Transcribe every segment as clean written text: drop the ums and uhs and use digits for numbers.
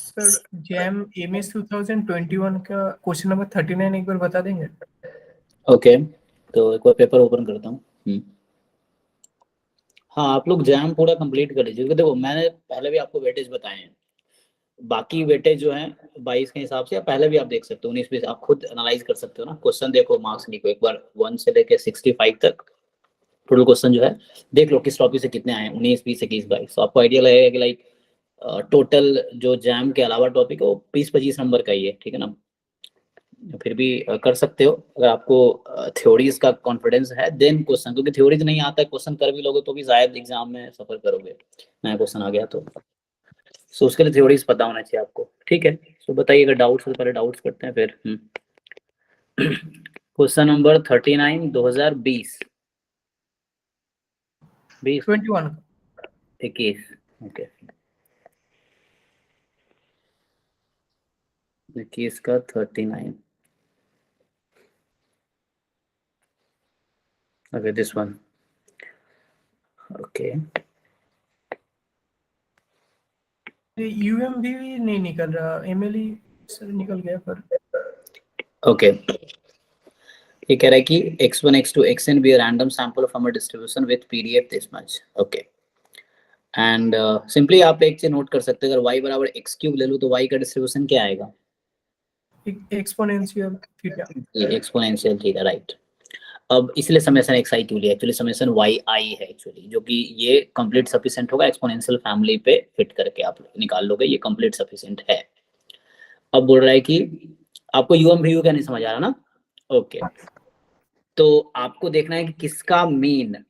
Sir jam MS 2021 का question number 39 एक बार बता देंगे? ओके, तो एक बार पेपर ओपन करता हूँ। हाँ, आप लोग जैम पूरा कंप्लीट कर लीजिए, क्योंकि देखो मैंने पहले भी आपको वेटेज बताए हैं। बाकी वेटेज जो है 22 के हिसाब से, या पहले भी आप देख सकते हो 19-20, आप खुद एनालाइज कर सकते हो ना। क्वेश्चन देखो, मार्क्स लिखो एक बार 1 से लेके 65 तक टोटल क्वेश्चन जो है देख लो किस टॉपिक से कितने आए हैं, 19, 20, 21, 22। तो आपको आइडिया लगेगा कि लाइक टोटल जो जैम के अलावा टॉपिक है वो 20-25 नंबर का ही है, ठीक है ना। फिर भी कर सकते हो अगर आपको थ्योरीज का कॉन्फिडेंस है, देन क्वेश्चन, क्योंकि थ्योरीज नहीं आता है, क्वेश्चन कर भी लोगे तो भी शायद एग्जाम में सफर करोगे, नया क्वेश्चन आ गया तो। सो उसके लिए थ्योरीज पता होना चाहिए आपको, ठीक है। सो बताइए अगर डाउट्स है तो पहले डाउट्स करते हैं फिर। क्वेश्चन नंबर 39 2020 21 21, ओके 21 का 39, okay this one, okay. UM भी नहीं निकल रहा, एमएलई सर निकल गया पर। ओके, ये कह रहा है कि x1 x2 xn be a random sample from a distribution with pdf this much, okay। And simply आप एक चीज नोट कर सकते हैं, अगर y बराबर एक्स क्यूब ले लो तो y का डिस्ट्रीब्यूशन क्या आएगा? Exponential theta. ये एक्सपोनेंशियल थीटा, राइट। अब इसलिए समेशन एक्स आई क्यों लिया, एक्चुअली समेशन वाई आई है एक्चुअली, जो कि ये कंप्लीट सफिशिएंट होगा एक्सपोनेंशियल फैमिली पे फिट करके आप निकाल लोगे, ये कंप्लीट सफिशिएंट है। अब बोल रहा है कि आपको यूएम वी यू क्या नहीं समझ आ रहा ना, ओके। तो आपको देखना है कि किसका मीन,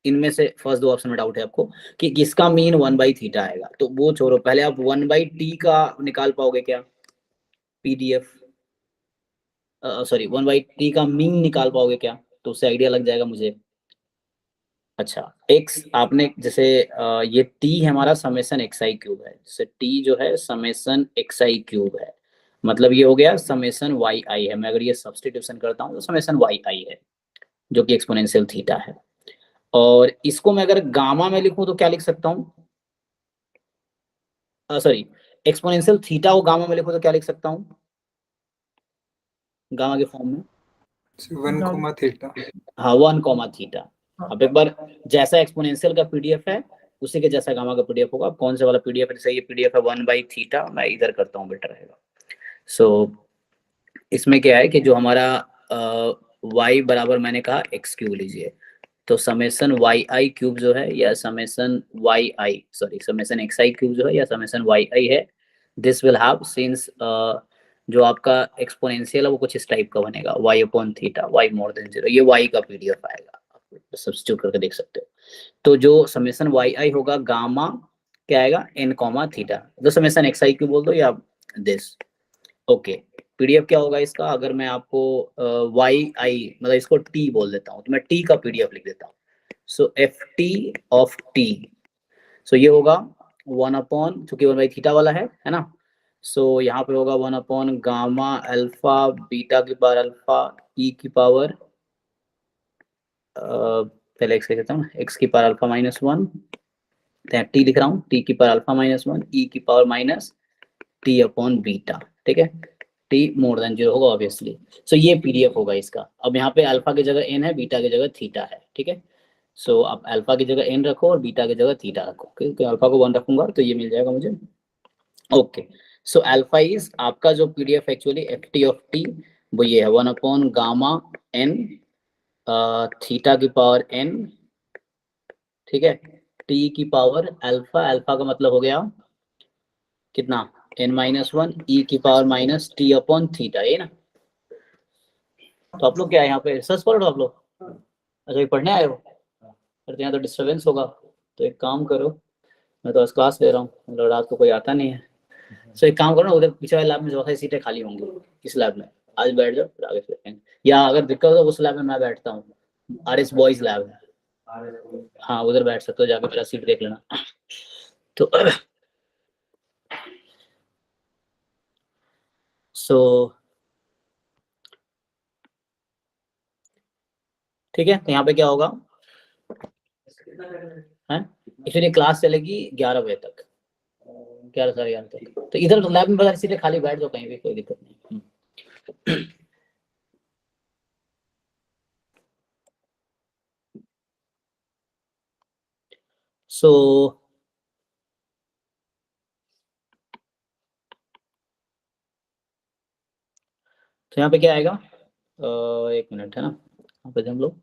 इनमें से फर्स्ट दो ऑप्शन में डाउट है आपको कि किसका मीन 1/थीटा आएगा, तो वो छोड़ो, पहले आप 1/t का निकाल पाओगे क्या पीडीएफ, सॉरी 1/t का मीन निकाल पाओगे क्या, तो उससे आइडिया लग जाएगा मुझे। अच्छा, x आपने जैसे ये t हमारा समेसन एक्स आई क्यूब है, जैसे t जो है समेसन एक्स आई क्यूब है, मतलब ये हो गया समेसन वाई आई है। मैं अगर ये सब्स्टिट्यूशन करता हूँ तो समेसन वाई आई है, जो कि एक्सपोनेंशियल थीटा है। और इसको मैं अगर गामा में लिखूं तो क्या लिख सकता हूँ, सॉरी एक्सपोनेंशियल थीटा को गामा में लिखूं तो क्या लिख सकता हूँ गामा के फॉर्म में? 1 थीटा। हाँ 1 थीटा। अब एक बार जैसा एक्सपोनेंशियल का पीडीएफ है उसी के जैसा गामा का पीडीएफ होगा। कौन से वाला पीडीएफ है? जैसे ये पीडीएफ है 1/थीटा, मैं इधर करता हूँ बेटर रहेगा। सो इसमें क्या है कि जो हमारा y बराबर मैंने कहा एक्स क्यूब लीजिए, तो समेसन वाई आई क्यूब जो है या समेसन वाई आई, सॉरी समेसन एक्स आई क्यूब जो है या समेसन वाई आई है, दिस विल हैव सिंस जो आपका एक्सपोनेंशियल है वो कुछ इस टाइप का बनेगा y/थीटा, y मोर देन 0, ये y का पीडीएफ आएगा, आप सब्स्टिट्यूट करके देख सकते हो। तो जो समेसन वाई आई होगा गामा क्या आएगा n, थीटा, जो समेसन एक्स आई क्यूब बोल दो या दिस, ओके। पीडीएफ क्या होगा इसका, अगर मैं आपको वाई आई मतलब इसको टी बोल देता हूँ तो मैं टी का पीडीएफ लिख देता हूँ। सो एफ टी ऑफ टी, सो ये होगा 1/, चूंकि 1/थीटा वाला है ना। सो यहाँ पे होगा 1/ गामा अल्फा बीटा की पावर अल्फा ई की पावर पहले एक्स कहता हूँ एक्स की पावर अल्फा -1, टी लिख रहा हूँ टी की पावर अल्फा -1 ई की पावर माइनस t/बीटा, ठीक है। t मोर देन 0 होगा ऑब्वियसली। सो ये पीडीएफ होगा इसका। अब यहाँ पे अल्फा की जगह n है, बीटा की जगह थीटा है, ठीक है। सो आप अल्फा की जगह n रखो और बीटा की जगह थीटा रखो, क्योंकि अल्फा को 1 रखूंगा तो ये मिल जाएगा मुझे, ओके। सो अल्फा इज आपका जो PDF actually F T of T वो ये है 1/ गामा n थीटा की पावर n, ठीक है, t की पावर अल्फा, अल्फा का मतलब हो गया कितना n-1 e की पावर माइनस t/थीटा, ये ना। तो आप लोग क्या है यहाँ पे रिसर्च पढ़ रहे हो आप लोग? अच्छा ये पढ़ने आए हो? फिर तो यहाँ तो डिस्टर्बेंस होगा, तो एक काम करो, मैं तो आज क्लास ले रहा हूँ, मतलब रात को कोई आता नहीं है। सो एक काम करो ना, उधर पीछे वाले लैब में बहुत सारी सीटें खाली होंगी, इस लैब में आज बैठ जाओ, फिर आगे फिर देखेंगे। या अगर दिक्कत हो तो उस लैब में मैं बैठता हूँ, RS बॉयज लैब है, हाँ उधर बैठ सकते हो, जाके मेरा सीट देख लेना। तो सो ठीक है, तो यहाँ पे क्या होगा है, इसलिए क्लास चलेगी 11 बजे तक, 11 साढ़े 11 तक। तो इधर लैब में बता सीधे खाली बैठ जाओ कहीं भी, कोई दिक्कत नहीं। सो तो यहाँ पे क्या आएगा, एक मिनट है ना, यहाँ पे हम लोग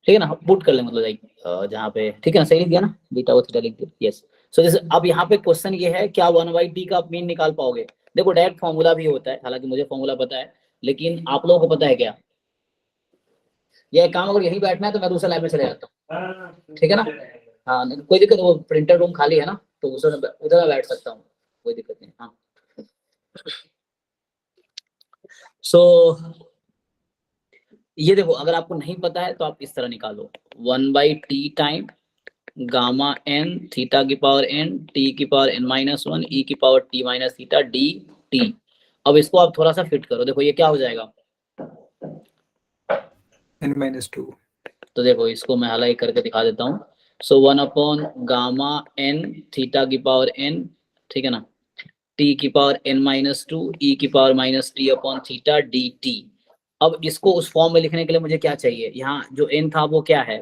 ठीक है ना, पुट कर लें, मतलब लाइक जहाँ पे, ठीक है ना, सही लिख दिया ना, बीटा को थीटा लिख दिया, यस। सो जैसे अब यहाँ पे क्वेश्चन ये है, क्या 1/t का आप मीन निकाल पाओगे? देखो डायरेक्ट फॉर्मूला भी होता है, हालांकि मुझे फॉर्मूला पता है, लेकिन आप लोगों को पता है क्या? ये काम अगर यही बैठना है तो मैं दूसरा लैब में चले जाता हूँ, ठीक है ना। हाँ कोई दिक्कत, वो प्रिंटर रूम खाली है ना, तो उधर मैं बैठ सकता हूँ, कोई दिक्कत नहीं। हाँ सो ये देखो, अगर आपको नहीं पता है तो आप इस तरह निकालो, 1/t time gamma n theta की पावर n t की पावर n-1 e की power t minus theta dt। अब इसको आप थोड़ा सा फिट करो, देखो ये क्या हो जाएगा, n-2। तो देखो इसको मैं हालांकि करके दिखा देता हूँ। सो 1 गामा n थीटा की पावर n, ठीक है ना, t की पावर n-2 e की power minus t upon theta dt। अब इसको उस फॉर्म में लिखने के लिए मुझे क्या चाहिए, यहाँ जो n था वो क्या है,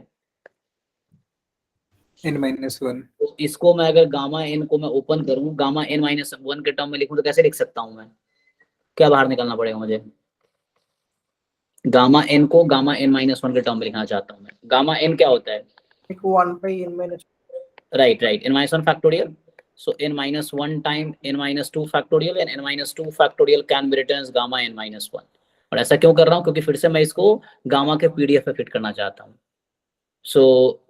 n-1। तो इसको मैं अगर गामा n को मैं ओपन करूं, गामा n-1 के टर्म में लिखूं तो कैसे लिख सकता हूं मैं, क्या बाहर निकालना पड़ेगा मुझे? गामा n को गामा n-1 के टर्म में लिखना चाहता हूं मैं। गामा n क्या होता है? 1/n-, right n-1 factorial. So n-1 time n-2 factorial and n-2 factorial can be written as gamma n-1। और ऐसा क्यों कर रहा हूँ, क्योंकि फिर से मैं इसको गामा के पीडीएफ पे फिट करना चाहता हूँ। सो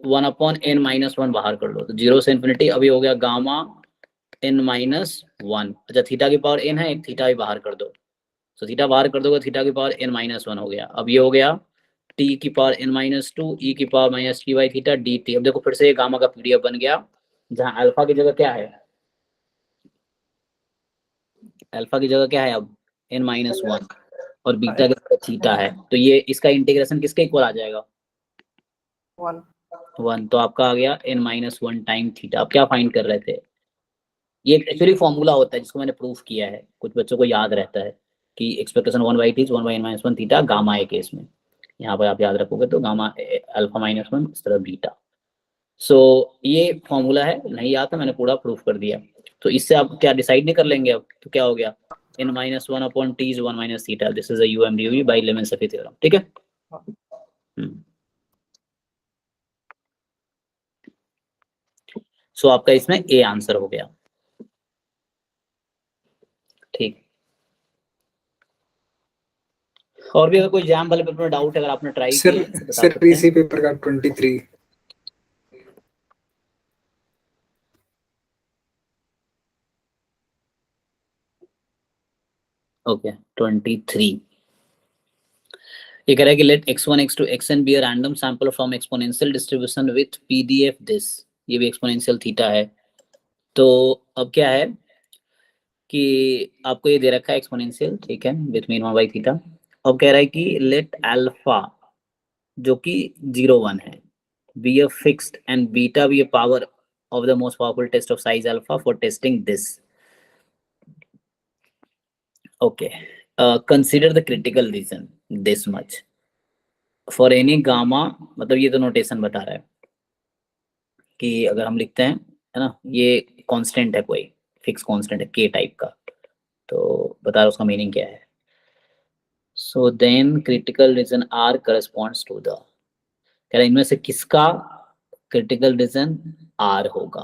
1/n-1 बाहर कर लो, तो 0 से इन्फिनिटी, अभी हो गया गामा n-1। अच्छा थीटा की पावर n है, एक थीटा भी बाहर कर दो, तो थीटा बाहर कर दोगे, थीटा की पावर n-1 हो गया। अब ये हो गया t की पावर n-2 e की power minus t by theta dt। अब देखो फिर से ये गामा का पीडीएफ बन गया, जहाँ अल्फा की जगह क्या है, अल्फा की जगह क्या है अब n-1, और बीटा की जगह थीटा है, तो ये इसका इंटीग्रेशन किसके इक्वल आ जाएगा, 1। तो आपका आ गया n-1 टाइम थीटा। अब क्या फाइंड कर रहे थे, ये एक्चुअली फॉर्मूला होता है जिसको मैंने प्रूफ किया है, कुछ बच्चों को याद रहता है कि expectation 1/t 1/n-1 theta gamma है केस में, यहाँ पर आप याद रखोगे तो गामा अल्फा-1 इस तरह बीटा। सो ये फॉर्मूला है, नहीं आता, मैंने पूरा प्रूफ कर दिया। तो इससे आप क्या डिसाइड नहीं कर लेंगे अब, तो क्या हो गया, n-1 upon t is 1 minus theta, this is a UMDU by लेमन-सफी थ्योरम, ठीक है। सो आपका इसमें ए आंसर हो गया, ठीक। और भी अगर कोई एग्जाम वाले पेपर में डाउट है, अगर आपने ट्राई किया है तो बता सर सकते हैं। इसी पेपर का 23। ओके 23 ये कह रहा है कि let x1 x2 xn be a random sample from exponential distribution with PDF this, ये भी एक्सपोनेंशियल थीटा है। तो अब क्या है कि आपको ये दे रखा है एक्सपोनेंशियल, ठीक है, विथ मीन 1/थीटा। अब कह रहा है कि लेट अल्फा जो कि 0 1 है be a fixed and beta be a power of the most powerful test of size alpha for testing this. Okay. Consider the critical region this much for any gamma, मतलब ये तो notation बता रहा है कि अगर हम लिखते हैं, है ना, ये कांस्टेंट है, कोई फिक्स कांस्टेंट है के टाइप का, तो बता रहा उसका मीनिंग क्या है। So then critical region R corresponds to the, कह रहा इनमें से किसका क्रिटिकल रीजन आर होगा।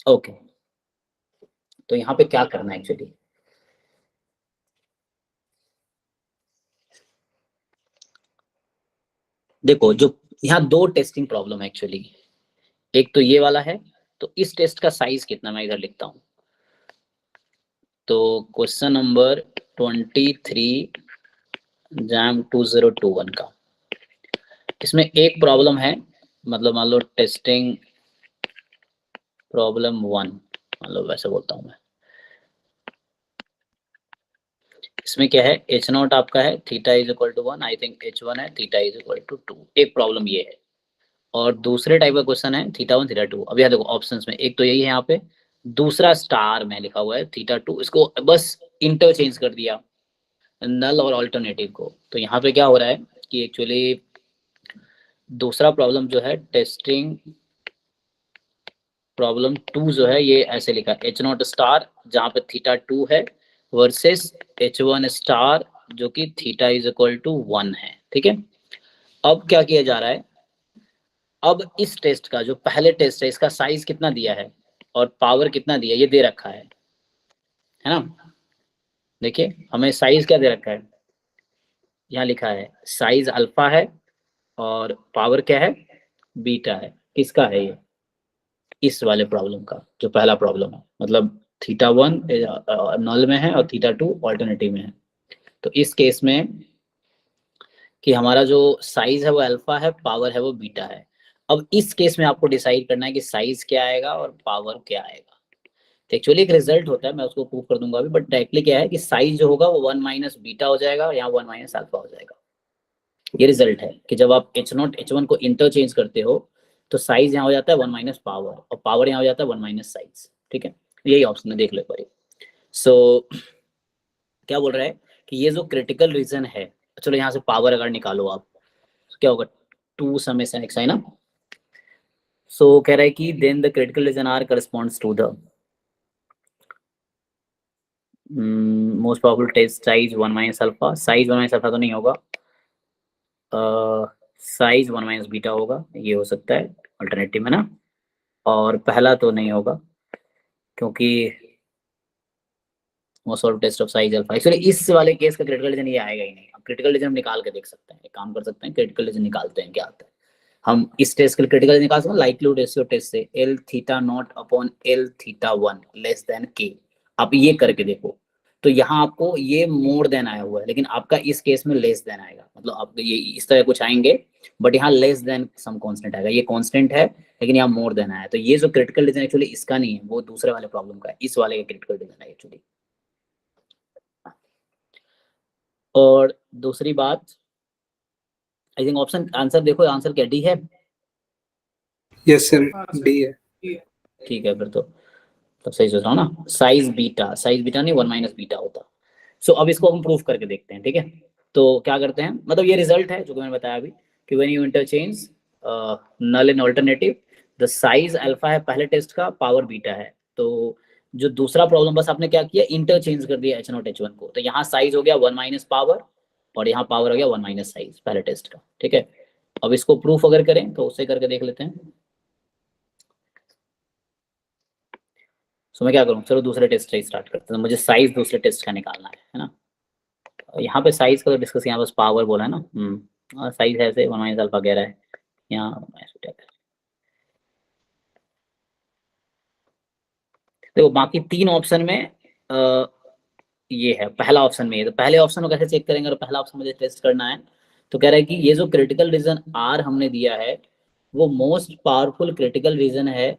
ओके तो यहाँ पे क्या करना है एक्चुअली, देखो जो यहाँ दो टेस्टिंग प्रॉब्लम है एक्चुअली, एक तो ये वाला है, तो इस टेस्ट का साइज कितना, मैं इधर लिखता हूँ। तो क्वेश्चन नंबर 23 जैम 2021 का, इसमें एक प्रॉब्लम है, मतलब मान लो टेस्टिंग प्रॉब्लम 1, मतलब वैसे बोलता हूँ मैं, इसमें क्या है, एच नॉट आपका है theta is equal to 1, I think H1 है थीटा इज इक्वल टू 2। एक प्रॉब्लम ये है, और दूसरे टाइप का क्वेश्चन है थीटा 1 थीटा 2। अब यहाँ देखो ऑप्शंस में एक तो यही है यहाँ पे, दूसरा स्टार में लिखा हुआ है थीटा 2, इसको बस इंटरचेंज कर दिया नल और ऑल्टरनेटिव को। तो यहाँ पे क्या हो रहा है कि एक्चुअली दूसरा प्रॉब्लम जो है टेस्टिंग प्रॉब्लम 2 जो है ये ऐसे लिखा है एच नॉट स्टार जहाँ पे थीटा 2 है वर्सेस H1 स्टार जो कि थीटा इज इक्वल टू 1 है। ठीक है, अब क्या किया जा रहा है, अब इस टेस्ट का जो पहले टेस्ट है इसका साइज कितना दिया है और पावर कितना दिया ये दे रखा है ना। देखिए हमें साइज क्या दे रखा है, यहाँ लिखा है साइज अल्फा है और पावर क्या है, बीटा है। किसका है ये, इस वाले प्रॉब्लम का, जो पहला प्रॉब्लम है, मतलब थीटा 1 नल में है और थीटा 2 ऑल्टरनेटिव में है। तो इस केस में कि हमारा जो साइज है वो अल्फा है, पावर है वो बीटा है। अब इस केस में आपको डिसाइड करना है कि साइज क्या आएगा और पावर क्या आएगा। तो एक्चुअली एक रिजल्ट होता है, मैं उसको प्रूव कर दूंगा अभी, बट डायरेक्टली क्या है कि साइज जो होगा वो 1 माइनस बीटा हो जाएगा और यहाँ 1 माइनस अल्फा हो जाएगा। ये रिजल्ट है कि जब आप H0 H1 को इंटरचेंज करते हो तो साइज यहाँ हो जाता है 1 माइनस पावर और पावर यहाँ हो जाता है 1 माइनस साइज। ठीक है, यही ऑप्शन है, देख लो एक बार। सो क्या बोल रहा है कि ये जो क्रिटिकल रीजन है, चलो यहाँ से पावर अगर निकालो आप तो क्या होगा 2 समेशन x है ना। सो कह रहा है कि then the critical region R corresponds to the most powerful test size 1 minus alpha. Size 1 minus alpha तो नहीं होगा, साइज 1 माइनस बीटा होगा, ये हो सकता है अल्टरनेटिव में ना। और पहला तो नहीं होगा क्योंकि most of test of size alpha. Actually इस वाले केस का क्रिटिकल रीजन ये आएगा ही नहीं। अब क्रिटिकल रीजन हम निकाल के देख सकते हैं, एक काम कर सकते हैं, क्रिटिकल रीजन निकालते हैं क्या आता है। हम इस टेस्ट के लिए क्रिटिकल रीजन निकाल सकते हैं लाइक्लीहुड रेशियो टेस्ट से, L theta naught upon L theta 1 less than के। आप ये करके देखो तो यहाँ आपको ये मोर देन आया हुआ है, लेकिन आपका इस केस में लेस देन आएगा, मतलब आप ये इस तरह कुछ आएंगे बट यहाँ लेस देन सम कांस्टेंट आएगा। ये कांस्टेंट है लेकिन यहाँ मोर देन आया, तो ये जो क्रिटिकल रीजन एक्चुअली इसका नहीं है, वो दूसरे वाले प्रॉब्लम का है, इस वाले का क्रिटिकल रीजन है एक्चुअली। और दूसरी बात, आई थिंक ऑप्शन आंसर देखो, आंसर क्या डी है? यस सर, डी है। ठीक है, फिर तो तब सही सोच रहा हूँ ना। साइज बीटा, साइज बीटा नहीं 1 माइनस बीटा होता। सो अब इसको हम प्रूफ करके देखते हैं। ठीक है, तो क्या करते हैं, मतलब ये रिजल्ट है जो मैंने बताया अभी कि when you interchange null in alternative the size alpha है पहले टेस्ट का, पावर बीटा है। तो जो दूसरा प्रॉब्लम बस आपने क्या किया, इंटरचेंज कर दिया H0 H1 को, तो यहाँ साइज हो गया 1 माइनस पावर और यहाँ पावर हो गया 1 माइनस साइज पहले टेस्ट का। ठीक है, अब इसको प्रूफ अगर करें तो उससे करके देख लेते हैं। सो मैं क्या करूँ, चलो दूसरे टेस्ट से स्टार्ट करते हैं। मुझे साइज दूसरे टेस्ट का निकालना है ना। यहाँ पे साइज का तो डिस्कस, यहाँ बस पावर बोला है ना। साइज है ऐसे 1 माइनस अल्फा कह रहा है यहाँ। देखो बाकी 3 ऑप्शन में ये है, पहला ऑप्शन में ये, तो पहले ऑप्शन को कैसे चेक करेंगे और पहला ऑप्शन मुझे टेस्ट करना है। तो कह रहा है कि ये जो क्रिटिकल रीजन आर हमने दिया है वो मोस्ट पावरफुल क्रिटिकल रीजन है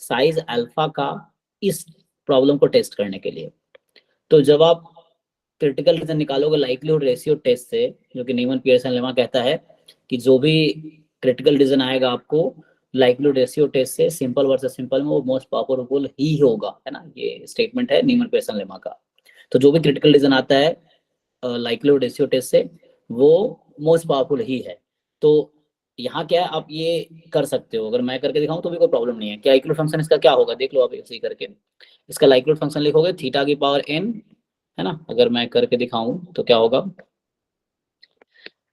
साइज अल्फा का इस प्रॉब्लम को टेस्ट करने के लिए। तो जब आप क्रिटिकल रीजन निकालोगे लाइक्लीहुड रेशियो टेस्ट से, जो कि नीमन पियर्सन लेमा कहता है कि जो भी क्रिटिकल रीजन आएगा आपको लाइक्लीहुड रेशियो टेस्ट से, सिंपल वर्सेस सिंपल में, वो मोस्ट पावरफुल ही होगा, है ना। ये स्टेटमेंट है नीमन पियर्सन लेमा का। तो जो भी क्रिटिकल रीजन आता है लाइक्लीहुड रेशियो टेस्ट से वो मोस्ट पावरफुल ही है। तो यहाँ क्या है, आप ये कर सकते हो, अगर मैं करके दिखाऊं तो भी कोई प्रॉब्लम नहीं है। क्या लाइक्लीहुड फंक्शन इसका क्या होगा देख लो आप इसी करके। इसका लाइक्लीहुड फंक्शन लिखोगे थीटा की पावर n, है ना। अगर मैं करके दिखाऊं तो क्या होगा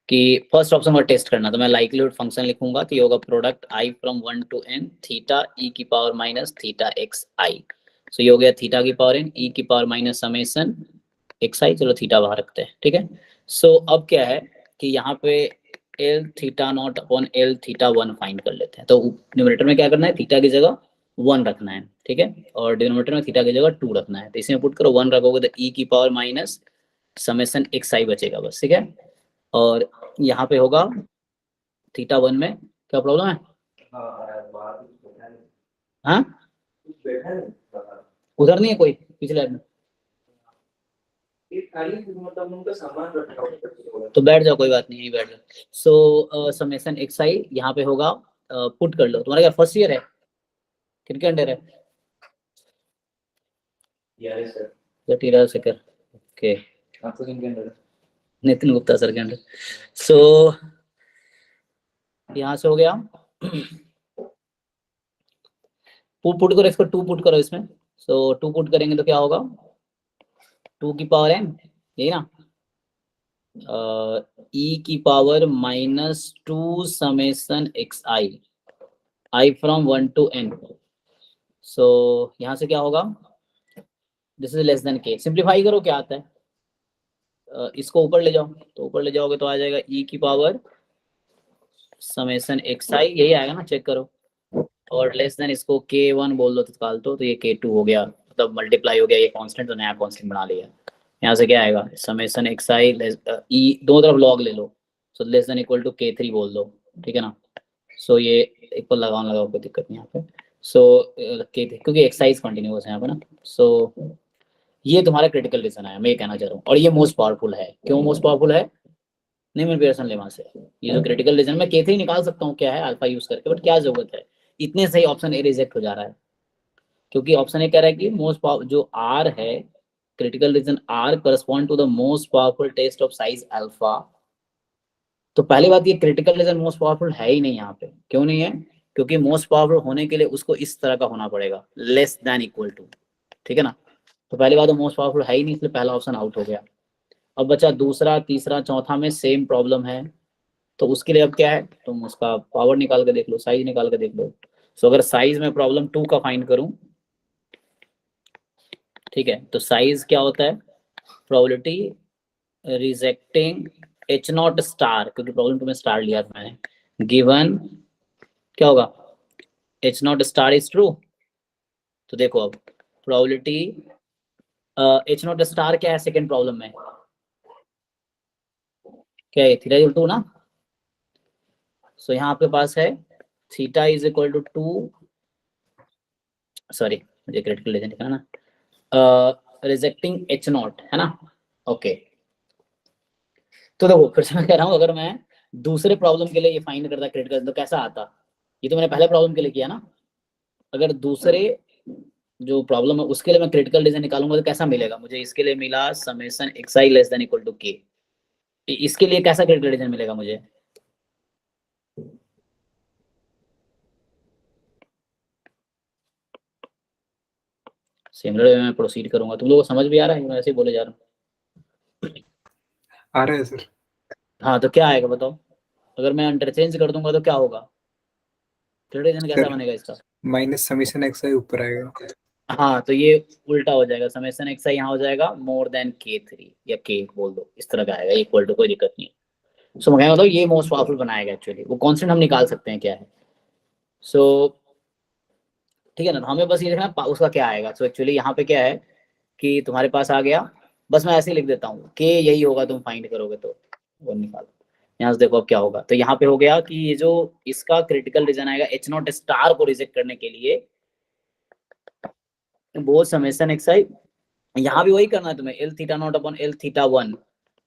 कि फर्स्ट ऑप्शन का टेस्ट करना, तो मैं लाइक्लीहुड फंक्शन लिखूंगा कि होगा product i from 1 to n theta e की पावर माइनस थीटा एक्स आई। सो ये हो गया थीटा की पावर n e की पावर माइनस समेशन एक्स आई, चलो थीटा बाहर रखते हैं। ठीक है, सो अब क्या है कि यहाँ पे L theta naught upon L theta 1 find कर लेते हैं। तो न्यूमरेटर में क्या करना है, थीटा की जगह 1 रखना है। ठीक है, और डिनोमिनेटर में थीटा की जगह 2 रखना है। तो इसमें पुट करो 1 रखोगे तो e की पावर माइनस समेशन एक्स आई बचेगा बस। ठीक है, और यहाँ पे होगा थीटा 1 में क्या प्रॉब्लम है, हाँ उधर नहीं है कोई पिछले में, तो बैठ जाओ, कोई बात नहीं, यही बैठ जाओ। सो समेशन एक्स आई यहाँ पे होगा, पुट कर लो। तुम्हारा क्या फर्स्ट ईयर है, किनके अंडर है? टीरा सेकर, ओके। आपको किनके अंडर है? नितिन गुप्ता सर के अंडर। सो यहाँ से हो गया, पुट करो इसको, 2 पुट करो इसमें। सो 2 पुट करेंगे तो क्या होगा, 2 की पावर n, यही ना, e की power -2 summation X I from 1 to n। सो यहाँ से क्या होगा, this is less than k। Simplify करो, क्या आता है, इसको ऊपर ले जाओ, तो ऊपर ले जाओगे तो आ जाएगा e की पावर समेशन एक्स आई, यही आएगा ना, चेक करो। और लेस देन इसको k1 बोल दो तत्काल, तो ये k2 हो गया, मतलब मल्टीप्लाई हो गया, ये कांस्टेंट तो नया कांस्टेंट बना लिया। यहाँ से क्या आएगा, समेशन एक्स आई ई, दोनों तरफ लॉग ले लो, so less than equal to k3 बोल दो, ठीक है ना। सो ये इक्वल लगाओ, कोई दिक्कत नहीं यहाँ पे। सो k3, क्योंकि एक्सरसाइज कंटिन्यूअस है यहाँ पे ना। सो ये तुम्हारा क्रिटिकल रीजन है, मैं ये कहना चाह रहा हूँ, और ये मोस्ट पावरफुल है। क्यों मोस्ट पावरफुल है, नीमन पियर्सन लेमा से। ये जो क्रिटिकल रीजन, मैं k3 निकाल सकता हूँ क्या है अल्फा यूज करके, बट क्या जरूरत है, इतने सही ऑप्शन ए रिजेक्ट हो जा रहा है, क्योंकि ऑप्शन ए कह रहा है कि मोस्ट पावर जो आर है, critical region R correspond to the most powerful test of size alpha. तो पहली बात, ये क्रिटिकल रीजन मोस्ट पावरफुल है ही नहीं यहाँ पे। क्यों नहीं है, क्योंकि मोस्ट पावरफुल होने के लिए उसको इस तरह का होना पड़ेगा, लेस देन इक्वल टू, ठीक है ना। तो पहली बात, तो मोस्ट पावरफुल है ही नहीं, इसलिए पहला ऑप्शन आउट हो गया। अब बचा दूसरा, तीसरा, चौथा में सेम प्रॉब्लम है, तो उसके लिए अब क्या है, तुम उसका पावर निकाल के देख लो, साइज निकाल के देख लो। सो अगर साइज में प्रॉब्लम 2 का फाइंड करूं, ठीक है, तो साइज क्या होता है, probability rejecting H nought star, क्योंकि प्रॉब्लम 2 में स्टार लिया था मैंने, गिवन क्या होगा, H nought star is true. तो देखो अब प्रोबेबिलिटी एच नॉट स्टार क्या है सेकेंड प्रॉब्लम में, क्या है, थीटा इक्वल टू ना। सो यहाँ आपके पास है theta is equal to 2, sorry मुझे क्रिटिकल रीजन लिखना ना, रिजेक्टिंग एच नॉट है ना, ओके। तो देखो फिर से मैं कह रहा हूँ, अगर मैं दूसरे प्रॉब्लम के लिए ये फाइंड करता क्रिटिकल तो कैसा आता, ये तो मैंने पहले प्रॉब्लम के लिए किया ना, अगर दूसरे जो प्रॉब्लम है उसके लिए मैं क्रिटिकल रीजन निकालूंगा तो कैसा मिलेगा मुझे, इसके लिए मिला summation X I less than equal to K, इसके लिए कैसा क्रिटिकल रीजन मिलेगा मुझे, सिमिलर वे में प्रोसीड करूंगा। तुम लोगों को समझ भी आ रहा है, मैं ऐसे ही बोले जा रहा हूँ, आ रहा है सर। हाँ तो क्या आएगा बताओ, अगर मैं इंटरचेंज कर दूंगा तो क्या होगा, क्रिटिकल रीजन कैसा सर बनेगा इसका, माइनस समीशन एक्स आई ऊपर आएगा। हाँ तो ये उल्टा हो जाएगा, समेशन एक्स आई यहाँ हो जाएगा मोर देन k3 या k बोल दो, इस तरह का आएगा, इक्वल टू, कोई दिक्कत नहीं है। सो मैं मतलब ये मोस्ट पावरफुल बनाएगा एक्चुअली, वो कांस्टेंट हम निकाल सकते हैं क्या है। सो ठीक है ना, तो हमें बस ये देखना उसका क्या आएगा। सो एक्चुअली यहाँ पे क्या है कि तुम्हारे पास आ गया, बस मैं ऐसे ही लिख देता हूँ k यही होगा, तुम फाइंड करोगे तो वो निकालो। यहाँ से देखो अब क्या होगा, तो यहाँ पे हो गया कि ये जो इसका क्रिटिकल रीजन आएगा एच नॉट स्टार को रिजेक्ट करने के लिए, वो समेशन एक्स आई, यहाँ भी वही करना है तुम्हें, L theta naught upon L theta one,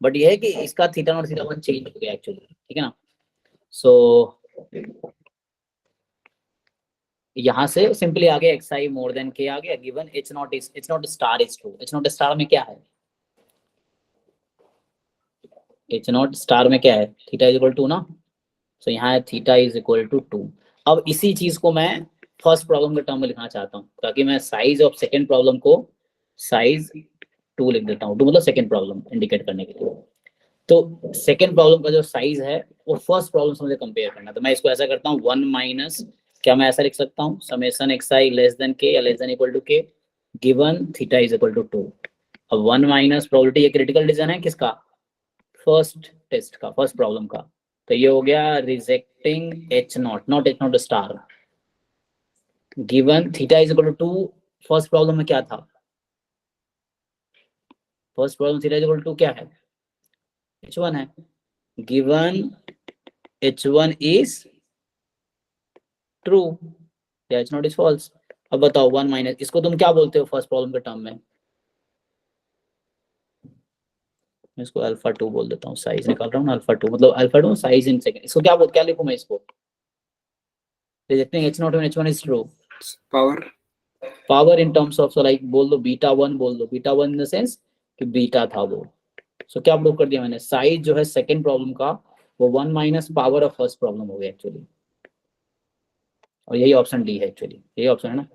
but ये है कि इसका theta naught theta one change हो गया एक्चुअली, ठीक है ना। सो यहाँ से सिंपली आ गया एक्स आई मोर देन के आ गया, given H nought star is true. H nought star में क्या है, एच नॉट स्टार में क्या है, थीटा इज इक्वल टू ना, सो यहाँ है थीटा इज इक्वल टू 2। अब इसी चीज को मैं फर्स्ट प्रॉब्लम के टर्म में लिखना चाहता हूँ, ताकि मैं साइज ऑफ सेकेंड प्रॉब्लम को साइज 2 लिख देता हूँ, 2 मतलब सेकेंड प्रॉब्लम इंडिकेट करने के लिए। तो सेकेंड प्रॉब्लम का जो साइज है वो फर्स्ट प्रॉब्लम से मुझे कंपेयर करना, तो मैं इसको ऐसा करता हूँ 1 माइनस, क्या मैं ऐसा लिख सकता हूँ, summation X I less than K या less than equal to K, given theta is equal to 2। अब 1 माइनस प्रोबेबिलिटी, ये क्रिटिकल रीजन है किसका, फर्स्ट टेस्ट का, फर्स्ट प्रॉब्लम का, तो ये हो गया rejecting H nought, nought H nought star, given theta is equal to 2। First problem में क्या था, first problem theta is equal to क्या है, h1 है, गिवन h1 इज ट्रू या h0 इज फॉल्स। अब बताओ 1 माइनस, इसको तुम क्या बोलते हो फर्स्ट प्रॉब्लम के टर्म में, मैं इसको अल्फा 2 बोल देता हूँ, साइज निकाल रहा हूँ ना अल्फा 2, मतलब अल्फा 2 साइज इन सेकंड। इसको क्या लिखूं मैं इसको? Rejecting h0 when h1 is true, power in terms of, so like बोल दो बीटा 1, बोल दो बीटा 1 इन द सेंस कि बीटा था वो। सो क्या प्रूव कर दिया मैंने? साइज जो है सेकंड प्रॉब्लम का वो 1 minus power of first problem हो गया एक्चुअली, और यही ऑप्शन डी है एक्चुअली, यही ऑप्शन है ना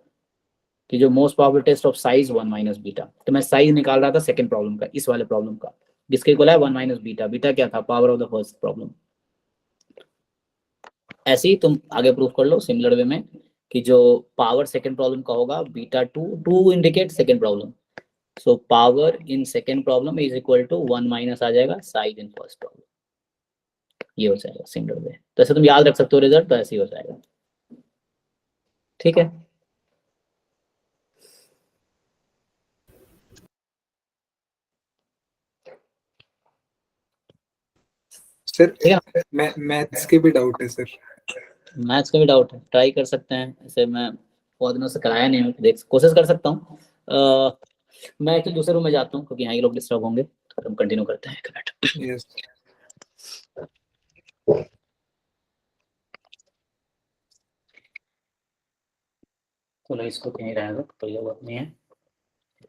कि जो most powerful test of size 1 minus beta. तो मैं साइज निकाल रहा था सेकंड प्रॉब्लम का, इस वाले प्रॉब्लम का, जिसके इक्वल है 1 माइनस बीटा। बीटा क्या था? Power of the first problem. ऐसे ही तुम आगे प्रूफ कर लो सिमिलर वे में कि जो पावर सेकंड प्रॉब्लम का होगा beta 2 indicate second problem, so power in second problem is equal to 1 minus आ जाएगा साइज इन फर्स्ट प्रॉब्लम, ये हो जाएगा सिमिलर वे। तो ऐसे तुम याद रख सकते हो रिजल्ट, तो ऐसे ही हो जाएगा। ठीक है, सर ठीक है। मैथ्स के भी डाउट है सर। मैथ्स का भी डाउट है, ट्राई कर सकते हैं। ऐसे मैं बहुत दिनों से कराया नहीं हूँ, देख कोशिश कर सकता हूँ। मैं तो दूसरे रूम में जाता हूँ क्योंकि यहाँ के लोग डिस्टर्ब होंगे, तो हम कंटिन्यू करते हैं। एक मिनट। यस तो नहीं, इसको कहीं रहने दो, तो ये बात नहीं है,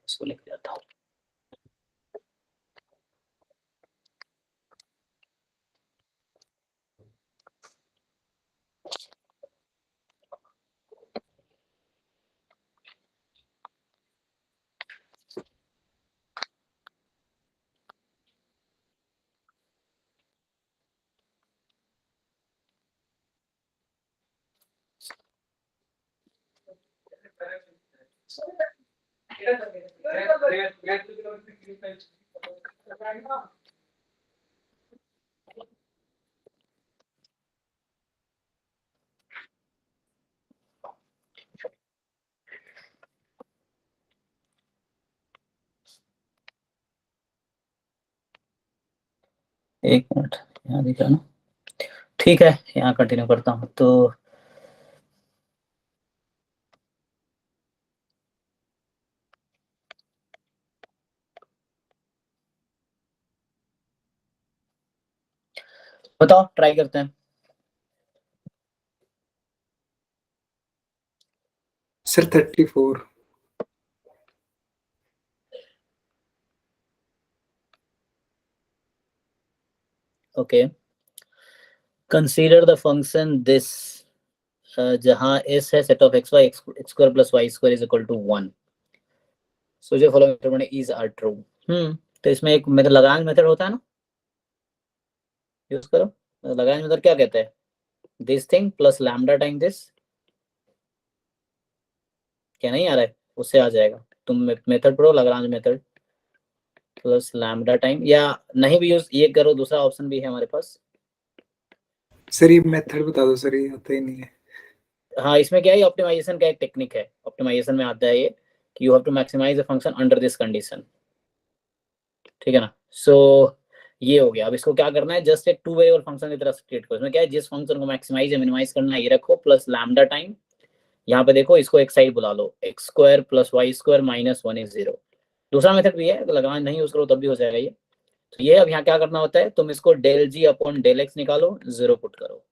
इसको लेके जाता हूँ। एक मिनट, यहाँ दिख रहा ना? ठीक है, यहाँ कंटिन्यू करता हूँ। तो बताओ, ट्राई करते हैं। Sir 34। Okay, consider the function this, जहाँ s है set of x y x square plus y square is equal to 1, so जो following statement is are true. तो इसमें एक मेथड, लाग्रांज मेथड होता है ना, यूज करो। लाग्रांज मेथड क्या कहता है? This thing plus lambda time this, क्या नहीं आ रहा है? उससे आ जाएगा। तुम मेथड पढ़ो, Lagrange method plus lambda time, या नहीं भी यूज ये करो, दूसरा ऑप्शन भी है हमारे पास। सर ये मेथड बता दो सर, ये आता ही नहीं है। हाँ, इसमें क्या है, ऑप्टिमाइजेशन का एक टेक्निक है, ऑप्टिमाइजेशन में आता है ये कि you have to maximize the function under this condition. ठीक है ना? सो ये हो गया। अब इसको क्या करना है, जस्ट एक टू वेरिएबल फंक्शन की तरह ट्रीट करो। इसमें क्या है, जिस फंक्शन को मैक्सिमाइज या मिनिमाइज करना है ये रखो, प्लस लैम्डा टाइम, यहाँ पे देखो इसको एक साइड बुला लो, X square plus Y square minus 1 is 0। दूसरा मेथड भी है, लगाना नहीं यूज करो तब भी हो जाएगा ये। तो ये अब यहाँ क्या करना होता है, तुम इसको del G upon del x निकालो, 0 पुट करो,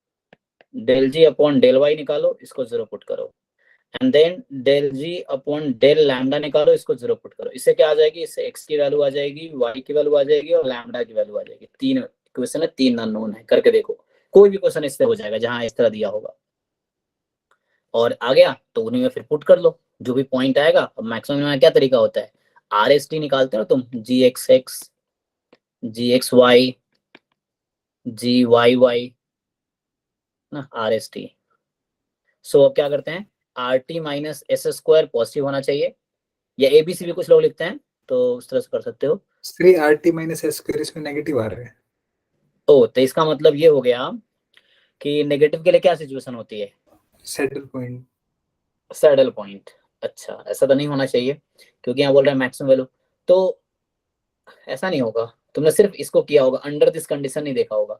del G upon del y निकालो, इसको 0 पुट करो, and then del G upon del lambda निकालो, इसको 0 पुट करो। इससे क्या आ जाएगी, इससे x की वैल्यू आ जाएगी, y की वैल्यू आ जाएगी और लैम्डा की वैल्यू आ जाएगी। 3 क्वेश्चन है, 3 अननोन है, करके देखो। कोई भी क्वेश्चन इससे हो जाएगा जहां इस तरह दिया होगा, और आ गया तो उन्हीं में फिर पुट कर लो जो भी पॉइंट आएगा। अब मैक्सिमम में क्या तरीका होता है, RST निकालते हो तुम, GXX, GXY, GYY ना, RST। सो अब क्या करते हैं, RT minus S square positive होना चाहिए, या ABC भी कुछ लोग लिखते हैं, तो उस तरह से कर सकते हो। सर ये RT माइनस एस स्क्वायर इसमें नेगेटिव आ रहा है। तो इसका मतलब ये हो गया कि नेगेटिव के लिए क्या सिचुएशन होती है, सैडल पॉइंट। Saddle point. अच्छा, ऐसा तो नहीं होना चाहिए क्योंकि यहाँ बोल रहे हैं मैक्सिमम वैल्यू, तो ऐसा नहीं होगा। तुमने सिर्फ इसको किया होगा, अंडर दिस कंडीशन नहीं देखा होगा।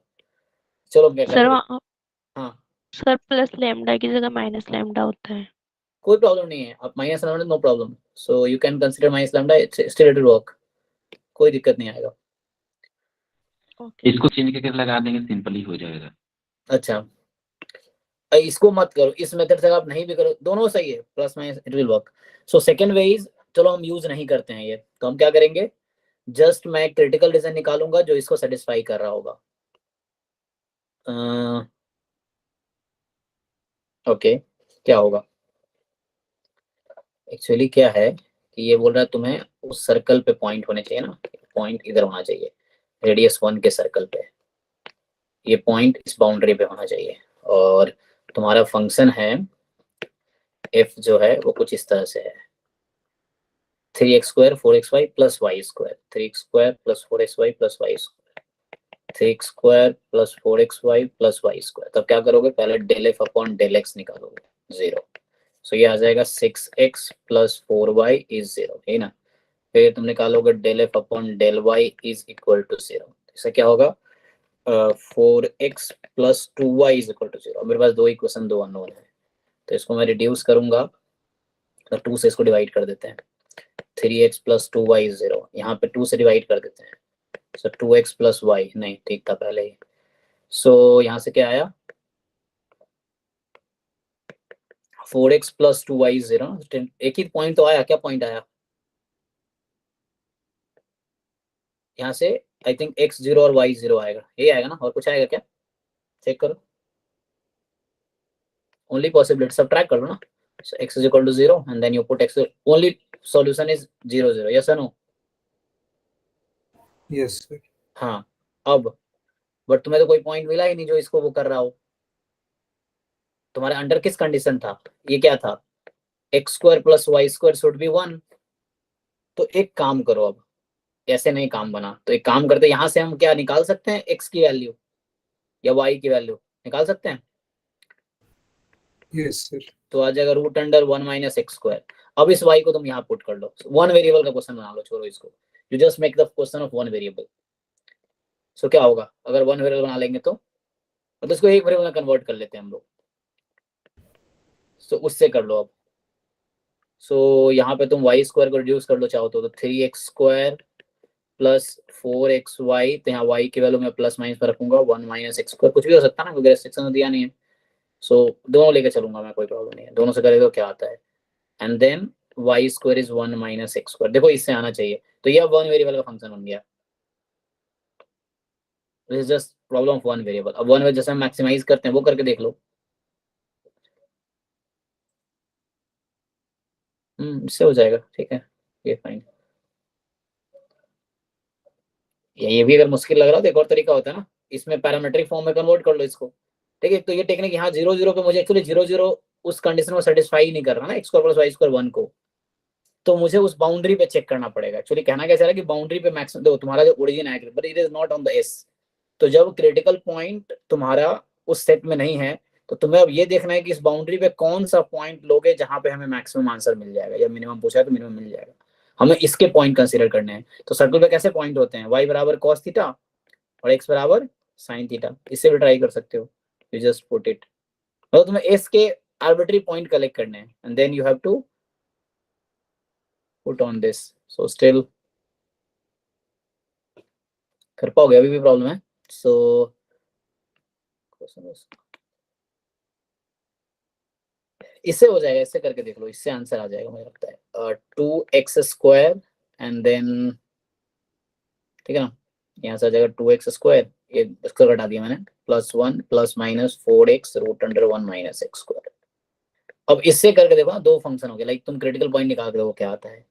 चलो क्या सर करते, हाँ सर प्लस लैम्डा की जगह माइनस लैम्डा होता है। कोई प्रॉब्लम नहीं है, आप minus lambda no problem, so you can consider minus lambda, still it will work, कोई दिक्कत नहीं आएगा। ओके इसको चेंज करके लगा देंगे, सिंपल ही हो जाएगा। अच्छा इसको मत करो, इस मेथड से आप नहीं भी करो, दोनों सही है, plus minus it will work. So second way is, चलो हम यूज नहीं करते हैं ये, तो हम क्या करेंगे, जस्ट मैं क्रिटिकल रीजन निकालूंगा जो इसको सेटिस्फाई कर रहा होगा। ओके क्या होगा, एक्चुअली क्या है कि ये बोल रहा है तुम्हें उस सर्कल पे पॉइंट होने चाहिए ना, पॉइंट इधर होना चाहिए, रेडियस 1 के सर्कल पे, ये पॉइंट इस बाउंड्री पे होना चाहिए, और तुम्हारा फंक्शन है एफ जो है वो कुछ इस तरह से है, 3x² 4xy plus y², 3x² plus 4xy plus y², 3x² plus 4xy plus y²। तब क्या करोगे, पहले del F upon del x निकालोगे 0, सो ये आ जाएगा 6x प्लस 4y इज 0, है ना। फिर तुम निकालोगे del F upon del y is equal to 0, इससे क्या होगा 4x plus 2y is equal to 0। मेरे पास दो इक्वेशन, दो अननोन है, तो इसको मैं रिड्यूस करूंगा, तो 2 से इसको डिवाइड कर देते हैं, 3x प्लस 2y इज 0, यहाँ पे 2 से डिवाइड कर देते हैं, सो 2x प्लस y, नहीं ठीक था पहले ही, सो यहाँ से क्या आया 4x प्लस 2y इज 0, एक ही पॉइंट तो आया, क्या पॉइंट आया यहाँ से, आई थिंक x 0 और y 0 आएगा, ये आएगा ना, और कुछ आएगा क्या, चेक करो, ओनली पॉसिबिलिटी सब्ट्रैक्ट कर लो ना, so x is equal to 0 and then you put x, only solution is 0 0, yes or no? Yes sir. हाँ अब बट तुम्हें तो कोई पॉइंट मिला ही नहीं जो इसको वो कर रहा हो, तुम्हारे अंडर किस कंडीशन था, ये क्या था, x² plus y² should be 1। तो एक काम करो, अब ऐसे नहीं काम बना, तो एक काम करते, यहाँ से हम क्या निकाल सकते हैं, x की वैल्यू या y की वैल्यू निकाल सकते हैं, यस सर। तो आ जाएगा रूट अंडर 1 माइनस x²। अब इस y को तुम यहाँ पुट कर लो, वन वेरिएबल का क्वेश्चन बना लो, छोड़ो इसको, you just make the question of one variable. So क्या होगा, अगर वन वेरिएबल बना लेंगे तो इसको एक वेरिएबल में कन्वर्ट कर लेते हैं हम लोग, सो उससे कर लो अब। सो यहाँ पे तुम y² को रिड्यूस कर लो चाहो तो 3x² प्लस 4xy, तो यहाँ y की वैल्यू मैं प्लस माइनस पर रखूंगा, 1 माइनस x², कुछ भी हो सकता है ना, क्योंकि रेस्ट्रिक्शन दिया नहीं है, सो दोनों लेके चलूंगा मैं, कोई प्रॉब्लम नहीं है, दोनों से करेगा तो क्या आता है, and then y² is 1 minus x², देखो इससे आना चाहिए, तो ये वन वेरिएबल का फंक्शन बन गया, this is just problem of one variable. अब वन वेरिएबल जैसे हम मैक्सिमाइज करते हैं वो करके देख लो, इससे हो जाएगा, ठीक है, ये फाइन। ये भी अगर मुश्किल लग रहा हो तो एक और तरीका होता है ना, इसमें पैरामीट्रिक फॉर्म में कन्वर्ट कर लो इसको, ठीक है। तो ये टेक्निक यहाँ 0 0 पे मुझे एक्चुअली 0 0 उस कंडीशन में सेटिस्फाई नहीं कर रहा ना, x² प्लस y² 1 को, तो मुझे उस बाउंड्री पे चेक करना पड़ेगा। एक्चुअली कहना कैसा है कि बाउंड्री पे मैक्सिमम, देखो तुम्हारा जो ओरिजिन है but it is not on the S, तो जब क्रिटिकल पॉइंट तुम्हारा उस सेट में नहीं है, तो तुम्हें अब ये देखना है कि इस बाउंड्री पे कौन सा पॉइंट लोगे जहां पे हमें मैक्सिमम आंसर मिल जाएगा, या मिनिमम पूछा है तो मिनिमम मिल जाएगा, हमें इसके पॉइंट कंसीडर करने हैं। तो सर्कल पे कैसे पॉइंट होते हैं, y बराबर cos थीटा और x बराबर sin थीटा, इससे भी ट्राई कर सकते हो, यू जस्ट पुट इट, मतलब तुम्हें s के आर्बिट्री पॉइंट कलेक्ट करने हैं, and then you have to put on this, so still कर पाओगे, अभी भी प्रॉब्लम है, सो इससे हो जाएगा, इससे करके देख लो, इससे आंसर आ जाएगा मुझे लगता है, 2x² एंड देन, ठीक है ना, यहाँ से आ जाएगा 2x², ये इसको घटा दिया मैंने, +1 plus minus 4x root under 1 minus x²। अब इससे करके देखो ना, दो फंक्शन हो गए, लाइक तुम क्रिटिकल पॉइंट निकाल के देखो क्या आता है,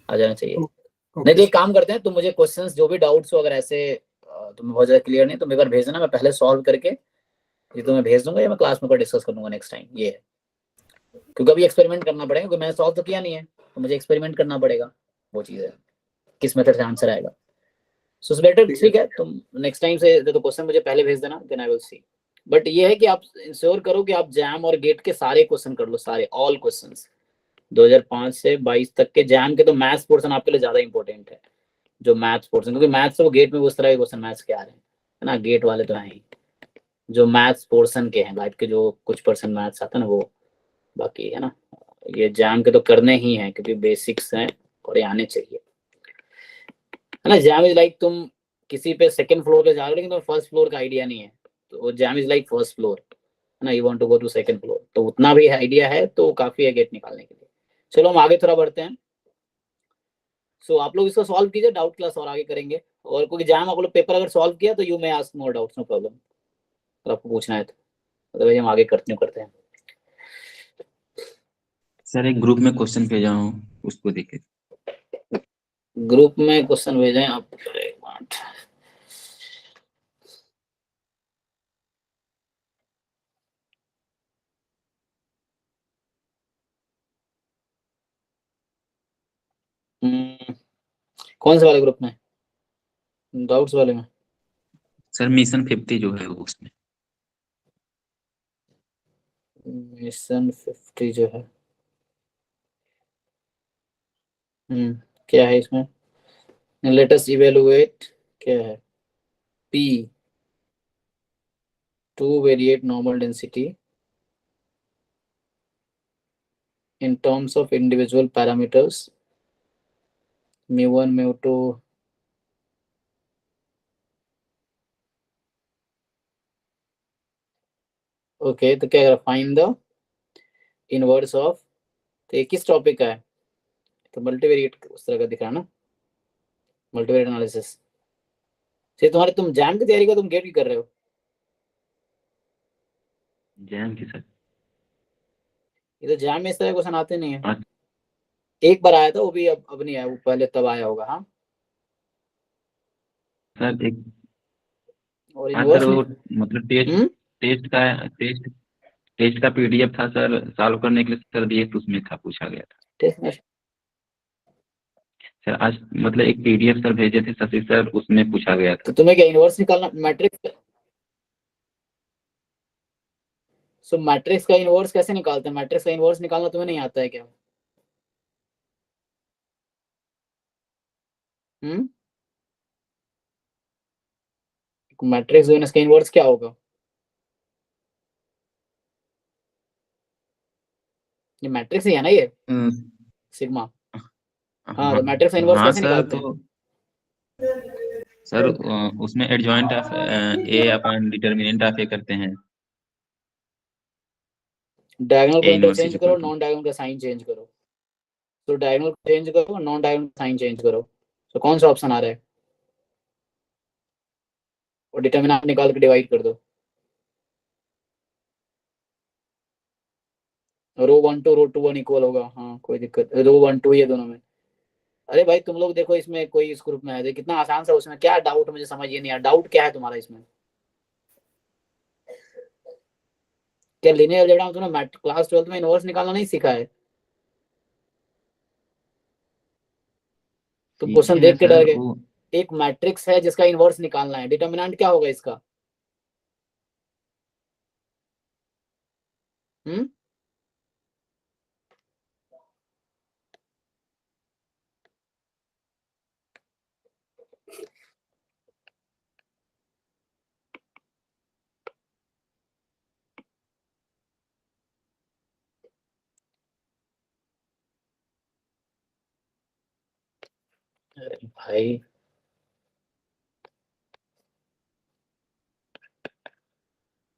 आ जाना चाहिए। नहीं तो एक काम करते हैं, तुम मुझे क्वेश्चंस जो भी डाउट्स हो, अगर ऐसे तुम्हें बहुत ज्यादा क्लियर नहीं, तो मेरे को भेज देना, मैं पहले सॉल्व करके ये तुम्हें भेज दूंगा, या मैं क्लास में डिस्कस कर लूंगा नेक्स्ट टाइम, ये है, क्योंकि अभी एक्सपेरिमेंट करना पड़ेगा, क्योंकि मैंने सॉल्व तो किया नहीं है, तो मुझे एक्सपेरिमेंट करना पड़ेगा, वो चीज़ है, किस मेथड से आंसर आएगा। सो बेटर, ठीक है, तुम नेक्स्ट टाइम से तो क्वेश्चन मुझे पहले भेज देना, then I will see. But ये है कि आप इंश्योर करो कि आप जैम और गेट के सारे क्वेश्चन कर लो, सारे ऑल क्वेश्चंस 2005 से 22 तक के। जैम के तो मैथ्स पोर्शन आपके लिए ज्यादा इंपॉर्टेंट है, जो मैथ्स पोर्शन, क्योंकि मैथ्स से वो गेट में उस तरह के क्वेश्चन मैथ्स के आ रहे हैं, है ना, गेट वाले तो हैं ही, जो मैथ्स पोर्शन के हैं लाइफ के, जो कुछ परसेंट मैथ्स आता है ना वो, बाकी है ना, ये जैम के तो करने ही हैं, क्योंकि बेसिक्स हैं और ये आने चाहिए, है ना। जैम इज लाइक तुम किसी पे सेकंड फ्लोर पे जा रहे हो लेकिन तुम्हें फर्स्ट फ्लोर का आइडिया नहीं है, तो JAM is like first floor है ना, you want to go to second floor, तो उतना भी आइडिया है तो काफी है गेट निकालने के लिए। चलो हम आगे थोड़ा बढ़ते हैं। सो आप लोग इसको सॉल्व कीजिए, डाउट क्लास और आगे करेंगे, और कोई जैम आप लोग पेपर अगर सॉल्व किया तो you may ask more doubts, no problem, अगर आपको पूछना है तो, अदरवाइज हम आगे कंटिन्यू करते हैं। सर एक ग्रुप में क्वेश्चन भेजा हूँ, उसको देखिए। ग्रुप में क्वेश्चन भेजें आप, एक मिनट। कौन से वाले ग्रुप में, डाउट्स वाले में? सर मिशन 50 जो है वो उसमें। मिशन 50 जो है, क्या है इसमें? लेट अस इवैल्यूएट, क्या है? P to variate normal density in terms of individual parameters mu1 mu2 okay. तो क्या फाइंड द इनवर्स ऑफ, तो ये किस टॉपिक का है? तो मल्टीवेरिएट उस तरह का दिख रहा है ना, मल्टीवेरिएट एनालिसिस से। तुम्हारे तुम जैम की तैयारी का, तुम गेट भी कर रहे हो? जैम की सर। ये तो जैम में इस तरह क्वेश्चन आते नहीं है। हाँ। एक बार आया था, वो भी अब नहीं आया, वो पहले तब आया होगा। हाँ सर एक, और हाँ सर इनवर्स वो मतलब टेस्ट का पीडीएफ था सर, सॉल्व करने के लिए सर दिए तो उसमें था, पूछा गया था सर। आज मतलब एक पीडीएफ सर भेजे थे शशि सर, उसमें पूछा गया था। तो तुम्हें क्या इनवर्स निकालना, मैट्रिक्स? सो मैट्रिक्स का इनवर्स कैसे निकालते हैं? मैट्रिक्स का इनवर्स निकालना तुम्हें नहीं आता है क्या? मैट्रिक्स जो है इसका इनवर्स क्या होगा? ये मैट्रिक्स ही है ना ये, सिग्मा। हाँ तो मैट्रिक्स का इनवर्स हाँ कैसे सर, निकालते हैं? तो सर उसमें adjoint of A upon determinant of A करते हैं। डायगोनल को ए इनवर्स इंटरचेंज इज करो, इक्वल टू, नॉन डायगोनल का साइन चेंज करो। तो डायगोनल को चेंज करो, नॉन डायगोनल का साइन चेंज करो। तो कौन सा ऑप्शन आ रहा है? और डिटर्मिनेंट निकाल के डिवाइड कर दो। रो 1 टू रो 2 1 इक्वल होगा। हाँ कोई दिक्कत, रो 1 2 ये दोनों में। अरे भाई तुम लोग देखो, इसमें कोई इस ग्रुप में है, कितना आसान सा, उसमें क्या डाउट, मुझे समझ ये नहीं आया, डाउट क्या है तुम्हारा इसमें? क्या लीनियर अलजेब्रा में तुमने क्लास 12 में इनवर्स निकालना नहीं सीखा है? तुम क्वेश्चन सीखे हैं देख के डर सर गए। वो। एक मैट्रिक्स है जिसका इनवर्स निकालना है, डिटर्मिनेंट क्या होगा इसका? हम्म अरे भाई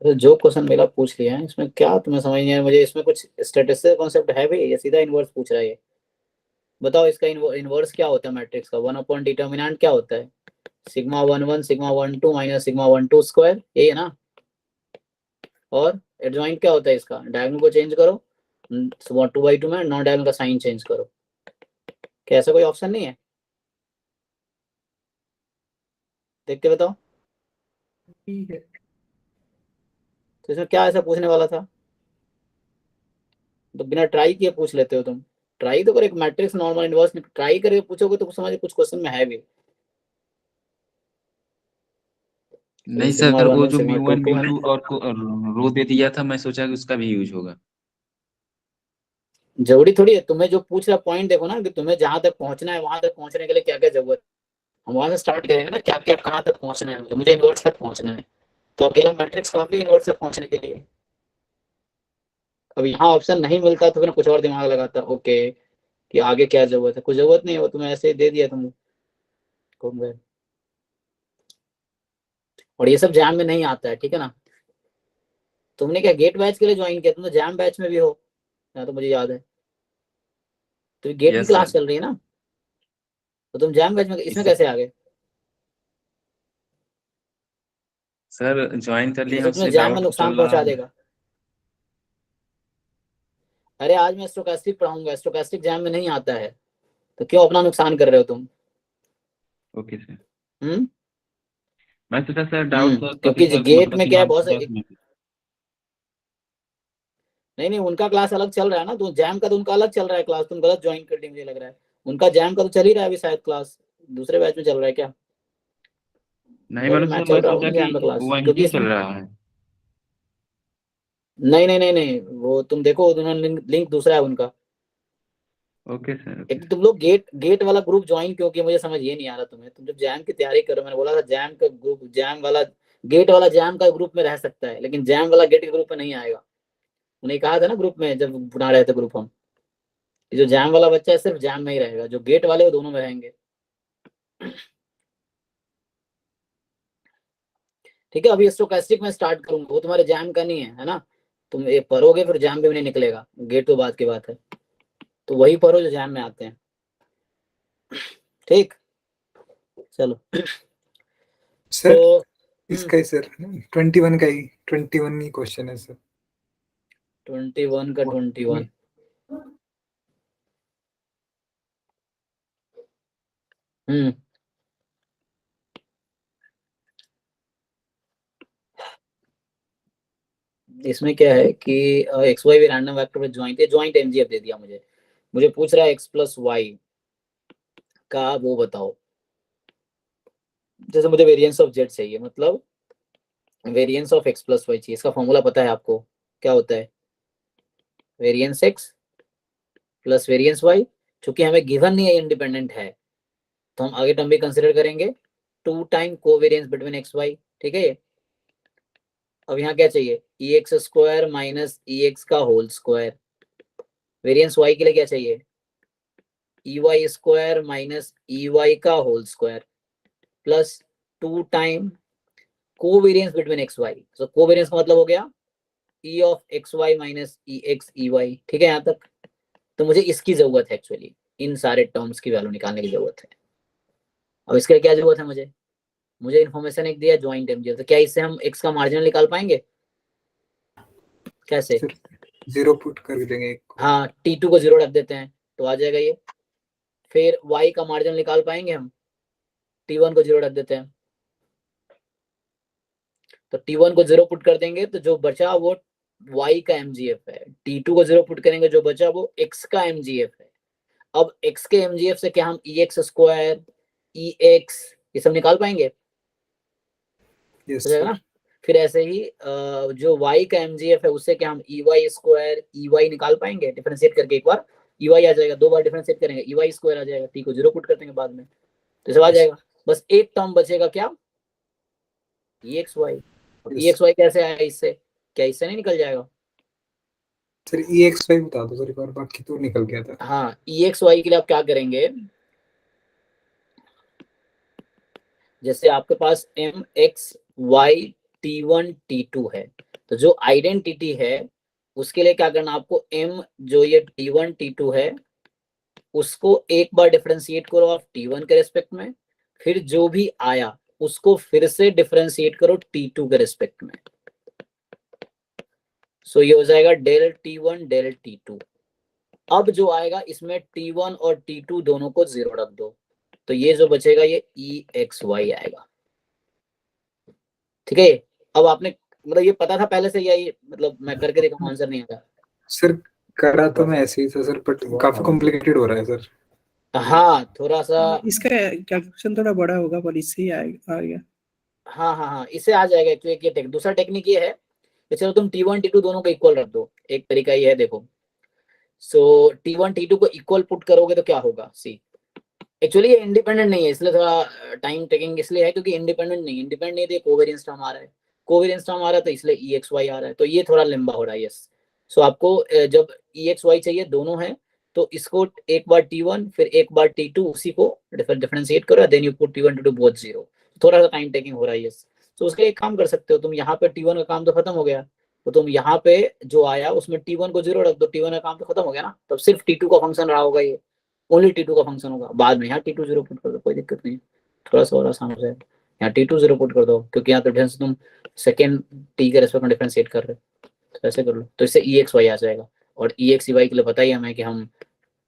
तो जो क्वेश्चन मेरा पूछ लिया है इसमें क्या तुम्हें समझ नहीं आया? मुझे इसमें कुछ स्टैटिस्टिकल कॉन्सेप्ट है भी या सीधा इनवर्स पूछ रहा है ये? बताओ इसका इनवर्स क्या होता है मैट्रिक्स का? 1 अपॉन डिटर्मिनेंट क्या होता है? Sigma 1 1 sigma 1 2 minus sigma 1 2 square, ये है ना। और एडजॉइंट क्या होता है इसका? डायगोनल को चेंज करो, 2/2 में नॉन डायगोनल का साइन चेंज करो। क्या ऐसा कोई ऑप्शन नहीं है? देख के बताओ। ठीक है। तो इसमें क्या ऐसा पूछने वाला था? तो बिना ट्राई किए पूछ लेते हो तुम। ट्राई तो कर, एक मैट्रिक्स नॉर्मल इनवर्स ट्राई करके पूछोगे तो समझ कुछ क्वेश्चन में है भी। नहीं सिग्मा सर, 1 वो 1 जो सिग्मा म्यू 2 वन 2 म्यू है टू ना। और रो दे दिया था, मैं सोचा कि उसका भी यूज होगा। जरूरी थोड़ी है, तुम्हें जो पूछ रहा पॉइंट देखो ना, कि तुम्हें जहां तक पहुंचना है वहां तक पहुंचने के लिए क्या क्या जरूरत है। हम वहां से स्टार्ट करेंगे ना, क्या क्या कहाँ तक पहुंचना है, मुझे इनवर्स तक पहुंचना है। तो अकेला मैट्रिक्स काफी इनवर्स तक पहुंचने के लिए। अब यहाँ ऑप्शन नहीं मिलता तो फिर कुछ और दिमाग लगाता, ओके कि आगे क्या जरूरत है। कुछ जरूरत नहीं है, वो तुम्हें ऐसे ही दे दिया, तुम घूम गए। और ये सब जैम में नहीं आता है, ठीक है ना। तुमने क्या गेट बैच के लिए ज्वाइन किया, तुम तो जैम बैच में भी हो, यहाँ तो मुझे याद है। तो गेट की Yes, क्लास sir. चल रही है ना, तो तुम जैम बैच में इसमें इस- कैसे आ गए? सर ज्वाइन कर लिए ये हैं, तो तुम्हें उससे जैम में डाउट नुकसान चल रहा पहुंचा है। देगा। अरे आज मैं स्टोकेस्टिक पढ़ाऊंगा, स्टोकेस्टिक जैम में नहीं आता है, तो क्यों अपना नुकसान कर रहे हो तुम? Okay sir. हम्म मैं सोचा सर डाउट था काफी क्योंकि सर, गेट मतलब में कि क्या है नाम बहुत की से, क्लास में। नहीं उनका क्लास अलग चल रहा है ना, तो जैम का तो उनका अलग चल रहा है क्लास, तुम गलत ज्वाइन कर दी मुझे लग रहा है। उनका जैम का तो चल ही रहा है अभी शायद क्लास, दूसरे बैच में चल रहा है क्या? नहीं वही मतलब मैं सर, चल मैं रहा सोचा हूँ कि जैम का क्लास, वन क्योंकि ही चल इसमें रहा है। नहीं, वो तुम देखो उन्होंने लिंक दूसरा है उनका। ओके सर, ओके एक सर। तुम लोग गेट वाला ग्रुप ज्वाइन क्यों किया मुझे समझ ये नहीं आ रहा तुम्हें। तुम जब जैम की तैयारी करो, मैंने बोला था जैम का ग्रुप, जैम वाला गेट वाला जैम का ग्रुप में रह सकता है, लेकिन जैम वाला गेट के ग्रुप में नहीं आएगा। उन्हें कहा था ना ग्रुप में जब बना रहे थे ग्रुप हम, कि जो जैम वाला बच्चा है सिर्फ जैम में ही रहेगा, जो गेट वाले वो दोनों में रहेंगे। ठीक है, अभी स्टोकेस्टिक में स्टार्ट करूंगा, वो तुम्हारे जैम का नहीं है ना। तुम ये पढ़ोगे फिर जैम भी नहीं निकलेगा, गेट तो बात की बात है, तो वही पढ़ो जो जैम में आते हैं। ठीक, चलो। सर तो इसका ही सर 21 का ही 21 ही क्वेश्चन है सर। 21 का 21 इसमें क्या है कि एक्स वाई भी रैंडम वेक्टर पे ज्वाइंट है, ज्वाइंट एमजीएफ दे दिया मुझे पूछ रहा है एक्स प्लस वाई का वो बताओ। जैसे मुझे वेरिएंस ऑफ जेड चाहिए, मतलब variance of x plus y चाहिए, इसका फॉर्मूला पता है आपको क्या होता है? Variance x plus variance y. चूंकि हमें गिवन नहीं है, इंडिपेंडेंट है, तो हम आगे टर्म भी कंसिडर करेंगे 2 time covariance between X Y, ठीक है ये। अब यहाँ क्या चाहिए? E X square minus E X का होल स्क्वायर। वेरिएंस वाई के लिए क्या चाहिए? E Y square minus E Y का whole square plus 2 time covariance between X Y. So covariance का मतलब हो गया E of X Y minus E X E Y, ठीक है यहाँ तक। तो मुझे इसकी जरूरत है एक्चुअली, इन सारे टर्म्स की वैल्यू निकालने की जरूरत है। अब इसके लिए क्या जरूरत है मुझे इन्फॉर्मेशन एक दिया ज्वाइंट एमजीएफ, तो क्या इससे हम एक्स का मार्जिनल निकाल पाएंगे? कैसे? सर 0 पुट कर देंगे एक को। हाँ, T2 को 0 रख देते हैं तो आ जाएगा ये। फिर y का मार्जिन निकाल पाएंगे हम, T1 को 0 रख देते हैं, तो T1 को 0 पुट कर देंगे तो जो बचा वो y का mgf है। T2 को 0 पुट करेंगे, जो बचा वो x का mgf है। अब x के mgf से क्या हम ex स्क्वायर ex ये सब निकाल पाएंगे? यस हो जाएगा ना। फिर ऐसे ही जो y का mgf है उससे क्या हम ey स्क्वायर ey निकाल पाएंगे? डिफरेंशिएट करके एक बार ey आ जाएगा, 2 बार डिफरेंशिएट करेंगे ey स्क्वायर आ जाएगा, t को 0 पुट कर देंगे बाद में, तो सब आ जाएगा। बस एक टर्म बचेगा, क्या? EXY। अब Yes. EXY कैसे आया इससे? क्या इससे नहीं निकल जाएगा? सर EXY बता दो सर एक बार, बाकी तो निकल गया था। हाँ, EXY के लिए आप क्या करेंगे? जैसे आपके पास MXY T1 T2 है, तो जो आइडेंटिटी है उसके लिए क्या करना आपको? M जो ये T1 T2 है उसको एक बार डिफरेंशिएट करो आप T1 के रेस्पेक्ट में, फिर जो भी आया उसको फिर से डिफरेंशिएट करो T2 के रेस्पेक्ट में। सो ये हो जाएगा डेल T1 डेल T2। अब जो आएगा इसमें T1 और T2 दोनों को 0 रख दो, तो ये जो बचेगा ये EXY आएगा, ठीक है। अब आपने मतलब ये पता था पहले से या ये मतलब मैं करके देखा आंसर नहीं आया? सर करा तो मैं ऐसे ही था सर, बट काफी कॉम्प्लिकेटेड हो रहा है सर। हाँ थोड़ा सा, इसका कैलकुलेशन थोड़ा बड़ा होगा पर इससे ही आ गया। हाँ इससे आ जाएगा एक्चुअली। एक दूसरा टेक्निक ये है कि चलो तुम T1 T2 दोनों को इक्वल रख दो, एक तरीका ये है देखो। सो T1 T2 को इक्वल पुट करोगे तो क्या होगा? सी एक्चुअली ये इंडिपेंडेंट नहीं है, इसलिए थोड़ा टाइम टेकिंग इसलिए है क्योंकि इंडिपेंडेंट नहीं है, कोवेरिएंस टर्म आ रहा है, कोवेरिएंस टर्म आ रहा है तो इसलिए EXY आ रहा है, तो ये थोड़ा लंबा हो रहा है। यस, सो आपको जब EXY चाहिए दोनों है तो इसको एक बार T1 फिर एक बार T2 उसी को डिफरेंशिएट करो, then you put T1 T2 both 0। थोड़ा सा टाइम टेकिंग हो रहा है। यस, तो उसके लिए एक काम कर सकते हो तुम, यहाँ पे T1 का काम तो खत्म हो गया, तो तुम यहाँ पे जो आया उसमें T1 को 0 रख दो, T1 का काम तो खत्म हो गया ना, तब सिर्फ T2 का फंक्शन रहा होगा, ये ओनली T2 का फंक्शन होगा। बाद में यहाँ T2 0 पुट कर दो, कोई दिक्कत नहीं, थोड़ा सा और आसान हो जाएगा। यहाँ T2 0 पुट कर दो, क्योंकि यहाँ तो डिफरेंस तुम सेकेंड T के रेस्पेक्ट में डिफरेंशिएट कर रहे हो, तो ऐसे कर लो, तो इससे EXY आ जाएगा। और EXY के लिए पता ही हमें कि हम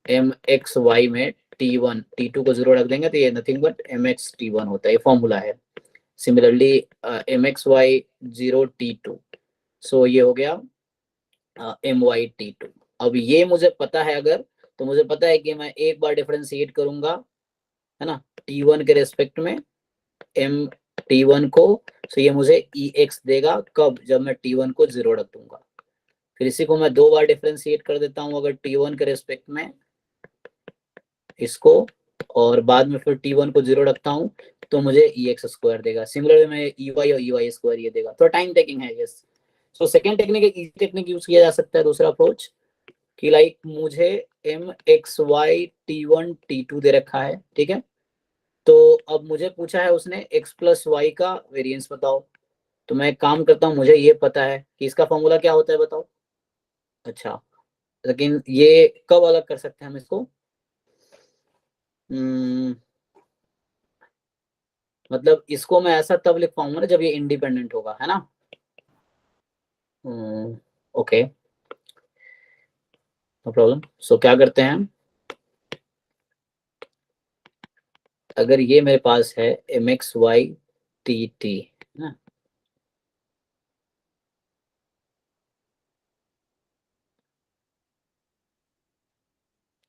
MXY में T1 T2 को 0 रख देंगे तो ये नथिंग बट MX T1 होता है, ये फॉर्मूला है। सिमिलरली MXY 0 T2, सो ये हो गया MY T2। अब ये मुझे पता है, अगर तो मुझे पता है कि मैं एक बार डिफरेंशिएट करूंगा, है ना, T1 के रेस्पेक्ट में M T1 को, तो ये मुझे EX देगा, कब, जब मैं T1 को 0 रख दूंगा। फिर इसी को मैं दो बार डिफरेंशिएट कर देता हूँ, अगर T1 के रेस्पेक्ट में इसको, और बाद में फिर T1 को 0 रखता हूँ, तो मुझे EX स्क्वायर देगा। सिमिलरली में EY और EY स्क्वायर ये देगा, तो टाइम टेकिंग है, यस। सो सेकेंड टेक्निक, एक इजी टेक्निक यूज किया जा सकता है, दूसरा अप्रोच, कि लाइक मुझे MXY T1 T2 दे रखा है, ठीक है, तो अब मुझे पूछा है उसने x प्लस वाई का वेरिएंस बताओ, तो मैं एक काम करता हूँ, मुझे ये पता है कि इसका फॉर्मूला क्या होता है, बताओ। अच्छा, लेकिन ये कब अलग कर सकते हैं हम इसको, मतलब इसको मैं ऐसा तब लिख पाऊंगा ना जब ये इंडिपेंडेंट होगा, है ना। Okay, no problem. सो क्या करते हैं हम, अगर ये मेरे पास है MXY TT, है ना,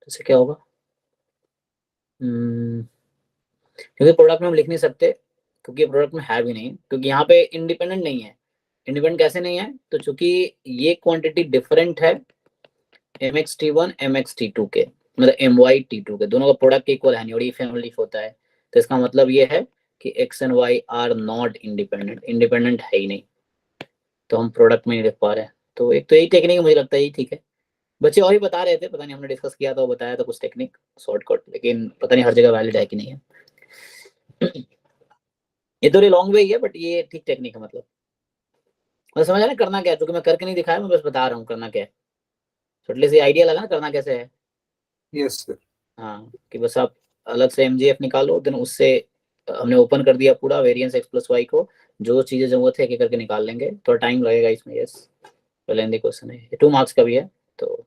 तो इससे क्या होगा, क्योंकि प्रोडक्ट में हम लिख नहीं सकते, क्योंकि प्रोडक्ट में है भी नहीं, क्योंकि यहाँ पे इंडिपेंडेंट नहीं है। इंडिपेंडेंट कैसे नहीं है, तो चूंकि ये क्वांटिटी डिफरेंट है MXT1 MXT2 के, मतलब MYT2 के, दोनों का प्रोडक्ट इक्वल है नहीं, और ये फैमिली होता है, तो इसका मतलब ये है कि X and Y are not independent, independent है ही नहीं, तो हम प्रोडक्ट में नहीं लिख पा रहे हैं। तो एक तो यही टेक्निक मुझे लगता है यही ठीक है। बच्चे और ही बता रहे थे, पता नहीं हमने डिस्कस किया था, वो बताया था कुछ टेक्निक शॉर्टकट, लेकिन पता नहीं हर जगह वैलिड है कि नहीं है। ये थोड़ी लॉन्ग वे ही है, बट ये ठीक टेक्निक है, मतलब समझ आ रहा है करना क्या है, क्योंकि मैं करके नहीं दिखाया, मैं बस बता रहा हूँ करना क्या है, तो एटलीस्ट ये आइडिया लगा ना करना कैसे है। Yes sir. हाँ, कि बस आप अलग से MGF निकालो, देन उससे हमने ओपन कर दिया पूरा वेरिएंस x प्लस वाई को, जो चीजें जरूरत है एक एक करके निकाल लेंगे, थोड़ा टाइम लगेगा इसमें, यस, लेंदी क्वेश्चन है, ये 2 मार्क्स का भी है, तो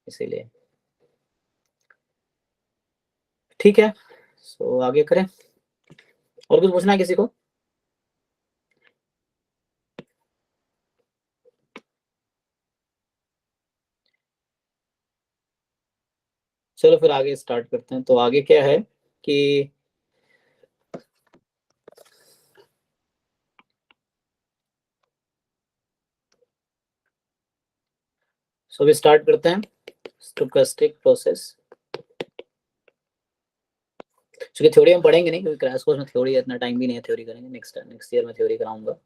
इसीलिए ठीक है। सो आगे करें, और कुछ पूछना है किसी को। चलो फिर आगे स्टार्ट करते हैं। तो आगे क्या है कि सो भी स्टार्ट करते हैं स्टोकेस्टिक प्रोसेस। क्योंकि थ्योरी हम पढ़ेंगे नहीं, क्योंकि क्रैश कोर्स में थ्योरी इतना टाइम भी नहीं है, थ्योरी करेंगे नेक्स्ट ईयर में थ्योरी कराऊंगा।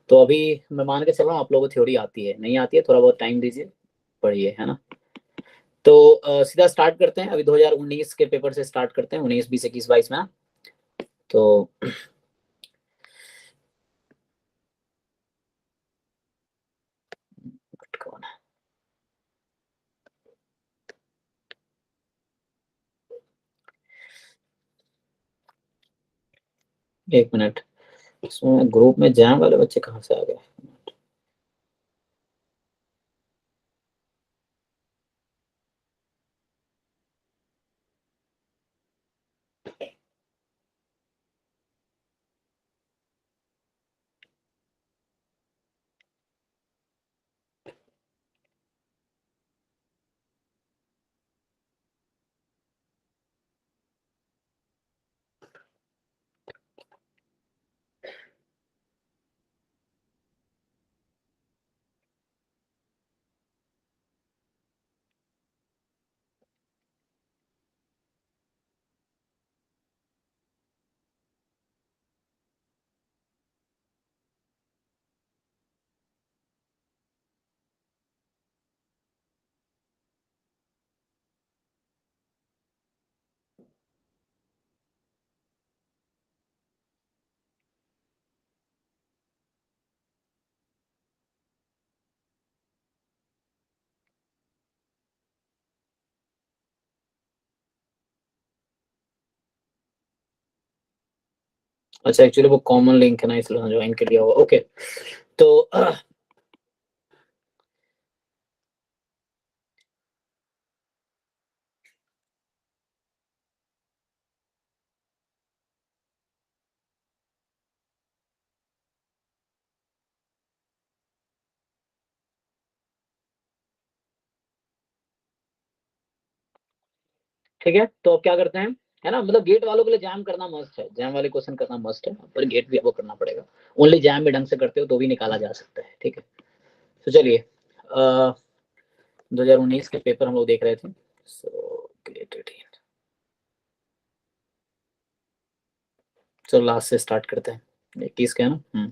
तो अभी मैं मान के चल रहा हूँ आप लोगों को थ्योरी आती है, नहीं आती है थोड़ा बहुत टाइम दीजिए, पढ़िए, है ना। तो सीधा स्टार्ट करते हैं, अभी 2019 के पेपर से स्टार्ट करते हैं, 19 20 21 22 में ना। तो कौन है, एक मिनट, इसमें ग्रुप में जैम वाले बच्चे कहाँ से आ गए। अच्छा एक्चुअली वो कॉमन लिंक है ना, इसलिए ज्वाइन कर लिया हुआ। ओके तो ठीक है, तो अब क्या करते हैं, है ना, मतलब गेट वालों के लिए जैम करना मस्ट है, जैम वाले क्वेश्चन करना मस्ट है, पर गेट भी आपको करना पड़ेगा। ओनली जैम भी ढंग से करते हो तो भी निकाला जा सकता है। ठीक है, तो चलिए 2019 के पेपर हम लोग देख रहे थे। सो गेट 18, चलो लास्ट से स्टार्ट करते हैं, 21 का है ना।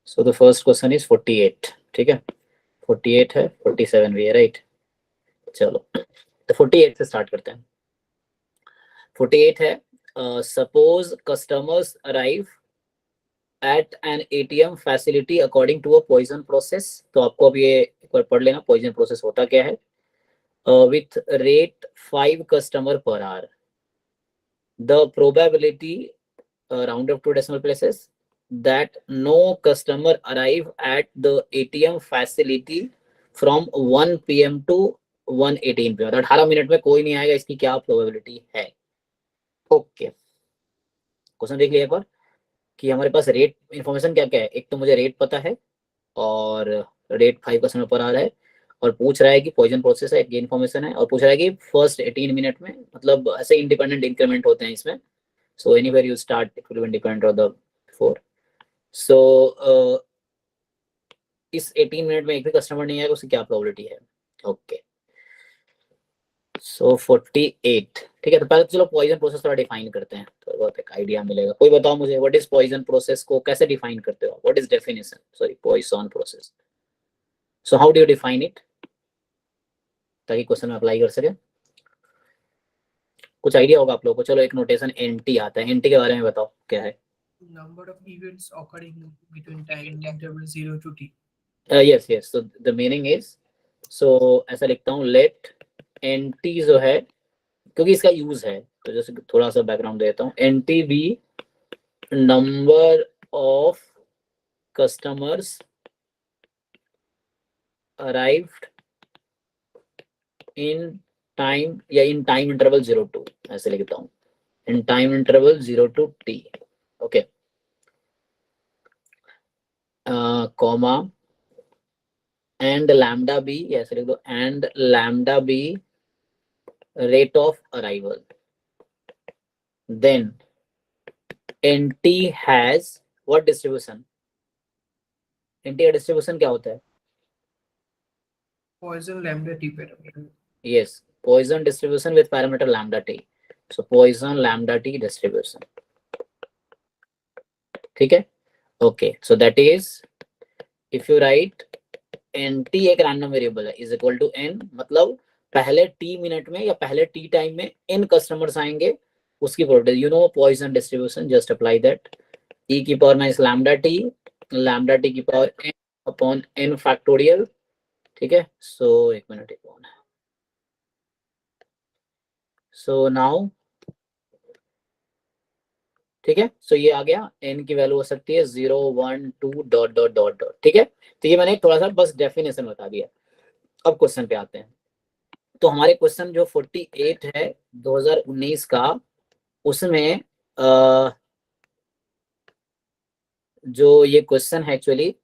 So the first question is 48। ठीक है, 48 है, 47 भी है, राइट। चलो तो 48 से स्टार्ट करते हैं। 48 है, suppose customers arrive at an ATM facility according to a Poisson process. तो आपको अब ये एक बार पढ़ लेना पॉइजन प्रोसेस होता क्या है। With rate 5 customer per our, the probability round up to decimal places that no customer arrive at the ATM facility from 1 PM to 1:18 PM, 18 minute में कोई नहीं आएगा, इसकी क्या प्रोबेबिलिटी है। ओके, क्वेश्चन देख लिया एक बार कि हमारे पास रेट इन्फॉर्मेशन क्या क्या है। एक तो मुझे रेट पता है और रेट 5 कस्टमर पर आ रहा है, और पूछ रहा है कि पॉइजन प्रोसेस है, ये इन्फॉर्मेशन है, और पूछ रहा है कि फर्स्ट 18 मिनट में, मतलब ऐसे इंडिपेंडेंट इंक्रीमेंट होते हैं इसमें। So anywhere you start, it will be independent of the 4. So इस 18 मिनट में एक भी कस्टमर नहीं आएगा, उसकी क्या प्रोबेबिलिटी है। ओके, सो 48। ठीक है, तो पहले तो चलो पॉइजन प्रोसेस थोड़ा डिफाइन करते हैं, तो बहुत एक आइडिया मिलेगा। कोई बताओ मुझे, व्हाट इज पॉइजन प्रोसेस को कैसे डिफाइन करते हो, what is definition, sorry Poisson process. So how do you define it, ताकि क्वेश्चन में अप्लाई कर सके। कुछ आइडिया होगा आप लोगों को। चलो एक नोटेशन एनटी आता है, एनटी के बारे में बताओ क्या है। number of events occurring between time interval 0 to t. Yes yes, so the meaning is, so ऐसा लिखता हूँ, लेट एनटी जो है, क्योंकि इसका यूज है तो जैसे थोड़ा सा बैकग्राउंड देता हूँ, NT be number of customers arrived in time, या इन टाइम इंटरवल 0 to, ऐसे लिखता हूँ, in time interval 0 to t। Okay, comma and lambda be, ऐसे लिख दो, and lambda be rate of arrival, then NT has what distribution, NT का distribution क्या होता है। Poisson lambda t parameter. Yes, Poisson distribution with parameter lambda t, so Poisson lambda t distribution। ठीक है, okay, so that is if you write NT एक random variable है, is equal to n, मतलब पहले t minute में या पहले t time में n कस्टमर्स आएंगे, उसकी probability, you know Poisson distribution, just apply that, e की पावर माइनस लैम्डा t की power n upon n factorial. ठीक है, सो एक मिनट एक कौन है, सो नाउ ठीक है, सो ये आ गया, n की वैल्यू हो सकती है 0 1 2 डॉट डॉट डॉट डॉट। ठीक है, तो ये मैंने थोड़ा सा बस डेफिनेशन बता दिया। अब क्वेश्चन पे आते हैं। तो हमारे क्वेश्चन जो 48 है 2019 का, उसमें जो ये क्वेश्चन है एक्चुअली,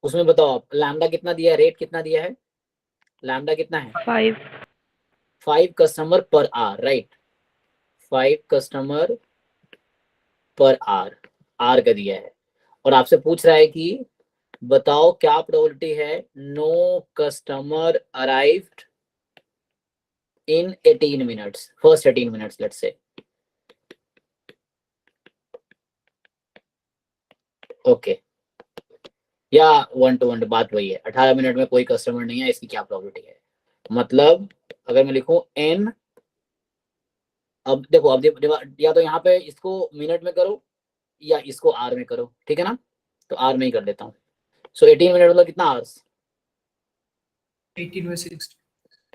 उसमें बताओ आप, लैम्डा कितना दिया है, रेट कितना दिया है, लैम्डा कितना है 5 customer per hour, right, 5 customer per hour, R का दिया है, और आपसे पूछ रहा है कि बताओ क्या प्रोबेबिलिटी है no customer arrived in 18 minutes, first 18 minutes let's say. Okay, या 1 to 1 बात वही है, 18 मिनट में कोई कस्टमर नहीं है, इसकी क्या प्रोबेबिलिटी है। मतलब अगर मैं लिखूं n, अब देखो, अब या तो यहाँ पे इसको मिनट में करो या इसको आर में करो, ठीक है ना, तो आर में ही कर देता हूँ। सो 18 मिनट मतलब कितना आवर्स, 18 by 60.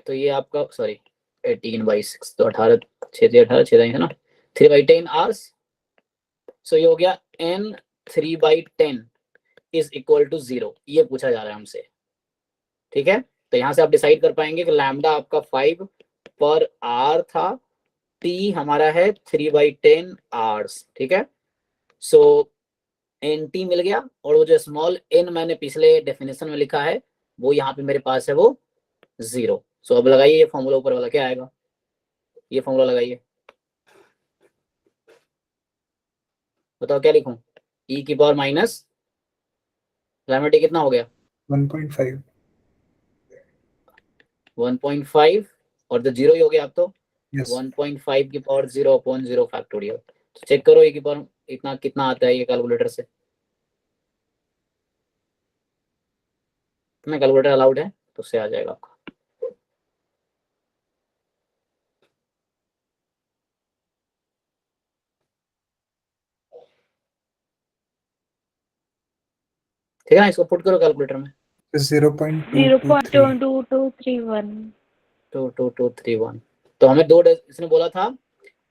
तो ये आपका, सॉरी 18/6 तो 18 6 18 6 है ना 3/10 आवर्स। सो ये हो गया n 3/10 इज इक्वल टू 0, ये पूछा जा रहा है हमसे, ठीक है। तो यहाँ से आप डिसाइड कर पाएंगे कि लैम्डा आपका 5 पर आवर था, t हमारा है 3/10 आवर्स, ठीक है। सो nt मिल गया, और वो जो स्मॉल n मैंने पिछले डेफिनेशन में लिखा है वो यहाँ पे मेरे पास है वो 0। सो अब लगाइए ये फॉर्मूला ऊपर वाला क्या आएगा, ये फॉर्मूला लगाइए, बताओ क्या लिखूं, e की पावर माइनस लैम्डा t कितना हो गया 1.5 1.5 और तो 0 ही हो गया अब तो यस 1.5 की पावर 0/0 फैक्टोरियल। तो चेक करो e की पावर इतना कितना आता है ये कैलकुलेटर से, में कैलकुलेटर अलाउड है तो उससे आ जाएगा आपका। ठीक है ना, इसको पुट करो कैलकुलेटर में 0.223 0.2231 तो हमें दो इसने बोला था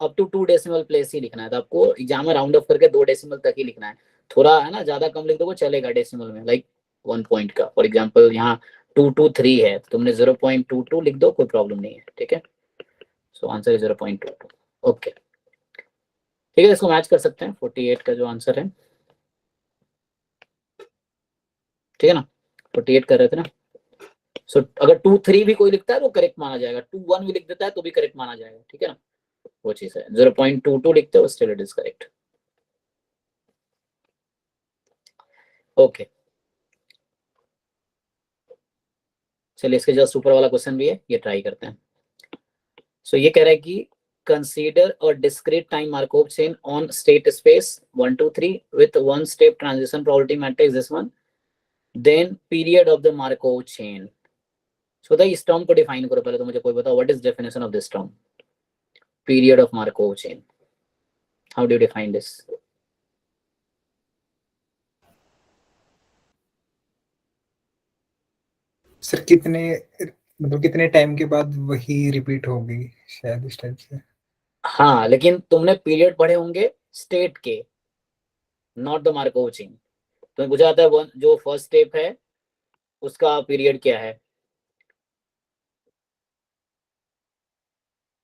अप टू 2 डेसिमल प्लेस ही लिखना है, तो आपको एग्जाम में राउंड ऑफ करके 2 डेसिमल तक ही लिखना है। थोड़ा है ना ज्यादा कम लिख दोगे चलेगा डेसिमल में, लाइक 1 पॉइंट का, फॉर एग्जांपल यहाँ 223 है तो तुमने 0.22 लिख दो, कोई प्रॉब्लम नहीं है, ठीक है। सो आंसर है 0.22। ओके ठीक है, इसको मैच कर सकते हैं 48 का जो आंसर है, ठीक है ना, 48 कर रहे थे ना। सो अगर 2-3 भी कोई लिखता है तो करेक्ट माना जाएगा, 2-1 भी लिख देता है तो भी करेक्ट माना जाएगा, ठीक है ना, वो चीज है। 0.22 लिखते हो still it is correct. Okay चलिए इसके जस्ट ऊपर वाला क्वेश्चन भी है, ये ट्राई करते हैं। सो ये कह रहा है कि consider a discrete time Markov chain on state space 1 2 3 with one step transition probability matrix this one, then period of the Markov chain। so बताइए इस टर्म को डिफाइन करो पहले, तो मुझे कोई बताओ what is definition of this term period of Markov chain, how do you define this. Sir कितने मतलब कितने टाइम के बाद वही रिपीट होगी शायद इस टाइप से। हाँ लेकिन तुमने पीरियड पढ़े होंगे स्टेट के, नॉट द Markov chain। तुम्हें पूछा जाता है जो फर्स्ट स्टेप है उसका पीरियड क्या है,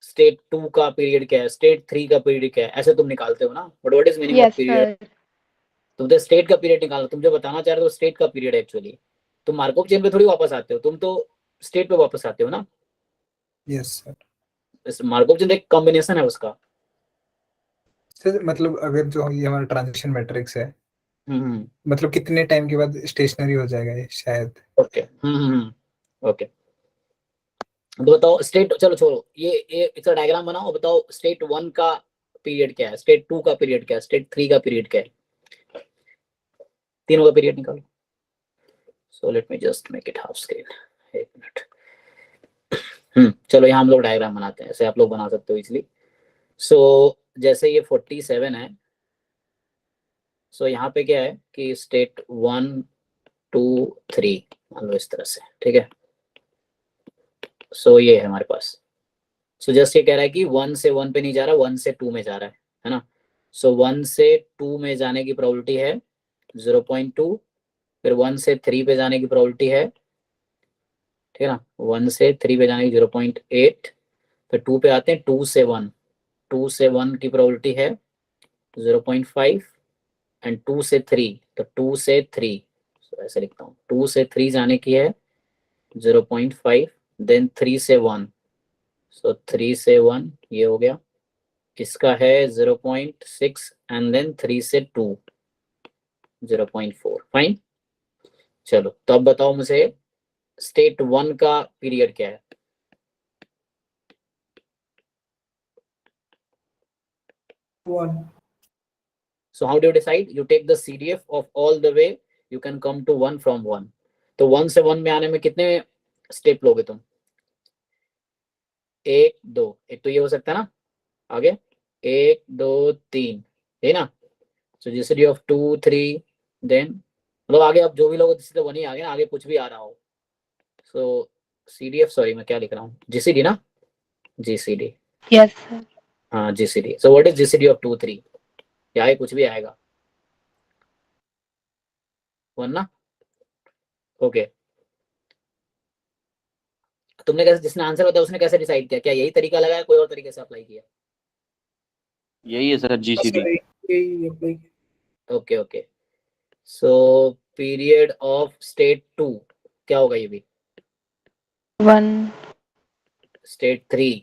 स्टेट 2 का पीरियड क्या है, स्टेट 3 का पीरियड क्या है, ऐसे तुम निकालते हो ना, but what is meaning of period. तुम तो स्टेट का पीरियड निकालो, तुम जो बताना चाह रहे हो स्टेट का पीरियड एक्चुअली, तुम मार्कअप चेन पे थोड़ी वापस आते हो, तुम तो स्टेट पे वापस आते हो ना। Yes sir. इस मार्कअप चेन एक कॉम्बिनेशन है उसका। सर मतलब अगर जो ये हमारा ट्रांजिशन मैट्रिक्स है हम्म मतलब कितने टाइम के बाद स्टेशनरी हो जाएगा ये शायद। ओके ओके तो बताओ स्टेट, चलो छोड़ो ये इसका डायग्राम बनाओ और बताओ स्टेट 1 का पीरियड क्या है, स्टेट 2 का पीरियड क्या है, स्टेट 3 का पीरियड क्या है, तीनों का पीरियड निकालो। So let me just make it half screen, एक मिनट। चलो यहाँ हम लोग डायग्राम बनाते हैं, ऐसे आप लोग बना सकते हो इजिली। सो जैसे ये 47 है, सो यहाँ पे क्या है कि स्टेट 1 2 3 मान लो इस तरह से, ठीक है। सो ये है हमारे पास। सो जस्ट ये कह रहा है कि 1 से 1 पे नहीं जा रहा, 1 से 2 में जा रहा है ना। सो 1 से 2 में जाने की प्रोबेबिलिटी है 0.2, फिर 1 से 3 पे जाने की प्रोबेबिलिटी है, ठीक है ना, 1 से 3 पे जाने की 0.8, फिर 2 पे आते हैं 2 से 1, 2 से 1 की प्रोबेबिलिटी है 0.5 एंड 2 से 3, तो 2 से 3 ऐसे लिखता हूँ, 2 से 3 जाने की है 0.5, देन 3 से 1, सो 3 से 1 ये हो गया, इसका है 0.6 एंड देन 3 से 2 0.4। फाइन, चलो तो अब बताओ मुझे स्टेट 1 का पीरियड क्या है। So how do you decide? You take the CDF of all the way you can come to 1 from 1। तो 1 से 1 में आने में कितने स्टेप लोगे तुम, 1 2, एक तो ये हो सकता है ना, आगे 1 2 3 है ना। सो जीसीडी ऑफ 2 3 देन मतलब आगे अब जो भी लोग सीधे 1 ही आ गया, आगे कुछ भी आ रहा हो। सो CDF, सॉरी मैं क्या लिख रहा हूँ, जीसीडी ना, GCD, यस सर। हाँ GCD. So what is GCD of 2 3? क्या है, कुछ भी आएगा 1 ना. ओके, तुमने कैसे, जिसने आंसर बताया उसने कैसे डिसाइड किया, क्या यही तरीका लगाया, कोई और तरीके से अप्लाई किया? यही है सर GCD. सर यही apply okay okay. So period of state 2 क्या होगा, ये भी 1 स्टेट 3.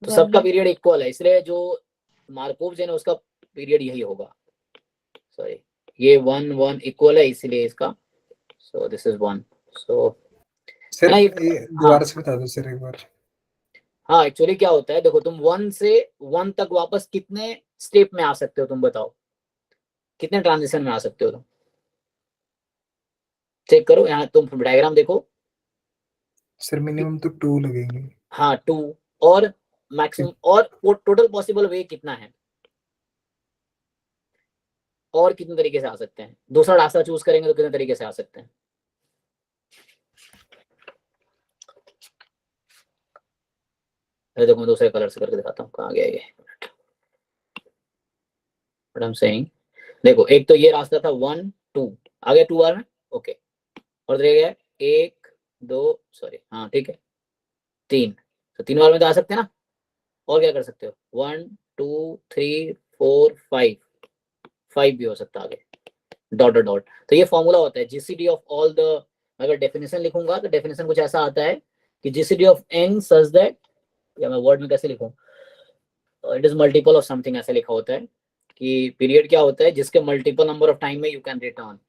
तो सबका पीरियड इक्वल है, इसलिए जो मार्कोव चेन है उसका पीरियड यही होगा. सॉरी, ये 1 1 इक्वल है इसलिए इसका. सो दिस इज 1. सो सर ना, ये हाँ दोबारा से बता दो सर एक बार. हाँ, एक्चुअली क्या होता है, देखो तुम 1 से 1 तक वापस कितने स्टेप में आ सकते हो, तुम बताओ कितने ट्रांजिशन में आ सकते हो तुम. चेक करो यहाँ, तुम डायग्राम देखो. सर मिनिमम तो 2 लगेंगे. हाँ 2, और मैक्सिमम, और वो टोटल पॉसिबल वे कितना है, और कितने तरीके से आ सकते हैं. दूसरा रास्ता चूज करेंगे तो कितने तरीके से आ सकते हैं. अरे देखो मैं दूसरे कलर से करके दिखाता हूँ, कहाँ गया ये. बट आई एम सेइंग, देखो एक तो ये रास्ता था 1 2, आ गया 2 बार में. ओके, और रह गया 1 2, सॉरी हाँ ठीक है 3. तो 3 बार में तो आ सकते हैं ना. और क्या कर सकते हो, 1 2 3 4 5, 5 भी हो सकता है आगे, डॉट डॉट डॉट. तो ये फॉर्मूला होता है GCD ऑफ ऑल द. अगर डेफिनेशन लिखूंगा तो डेफिनेशन कुछ ऐसा आता है कि GCD of n such that, या मैं वर्ड में कैसे लिखूं, it is multiple of something, ऐसे लिखा होता है कि पीरियड क्या होता है जिसके मल्टीपल नंबर ऑफ टाइम में यू कैन रिटर्न.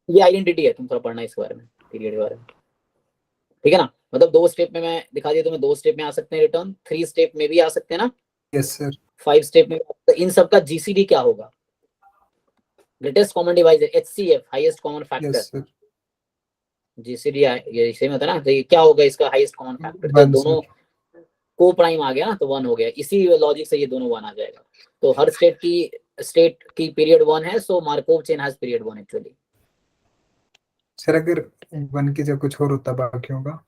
ये आइडेंटिटी है, तुम थोड़ा पढ़ना इसके बारे में, पीरियड के बारे में, ठीक है ना. मतलब 2 स्टेप में मैं दिखा दिया तुम्हें, 2 स्टेप में आ सकते हैं रिटर्न, 3 स्टेप में भी आ सकते हैं ना, यस सर. 5 स्टेप में. तो इन सब का GCD क्या होगा, greatest common divisor, HCF, highest common yes factor. Sir. GCD ये सेम होता है ना. तो ये क्या होगा इसका हाईएस्ट कॉमन फैक्टर, तो 1 दोनों सर. को प्राइम आ गया ना, तो 1 हो गया. इसी लॉजिक से ये दोनों 1 आ जाएगा. तो हर स्टेट की पीरियड 1 है, so Markov chain has period 1 actually. Sir अगर 1 की जगह कुछ और होता बाकियों का.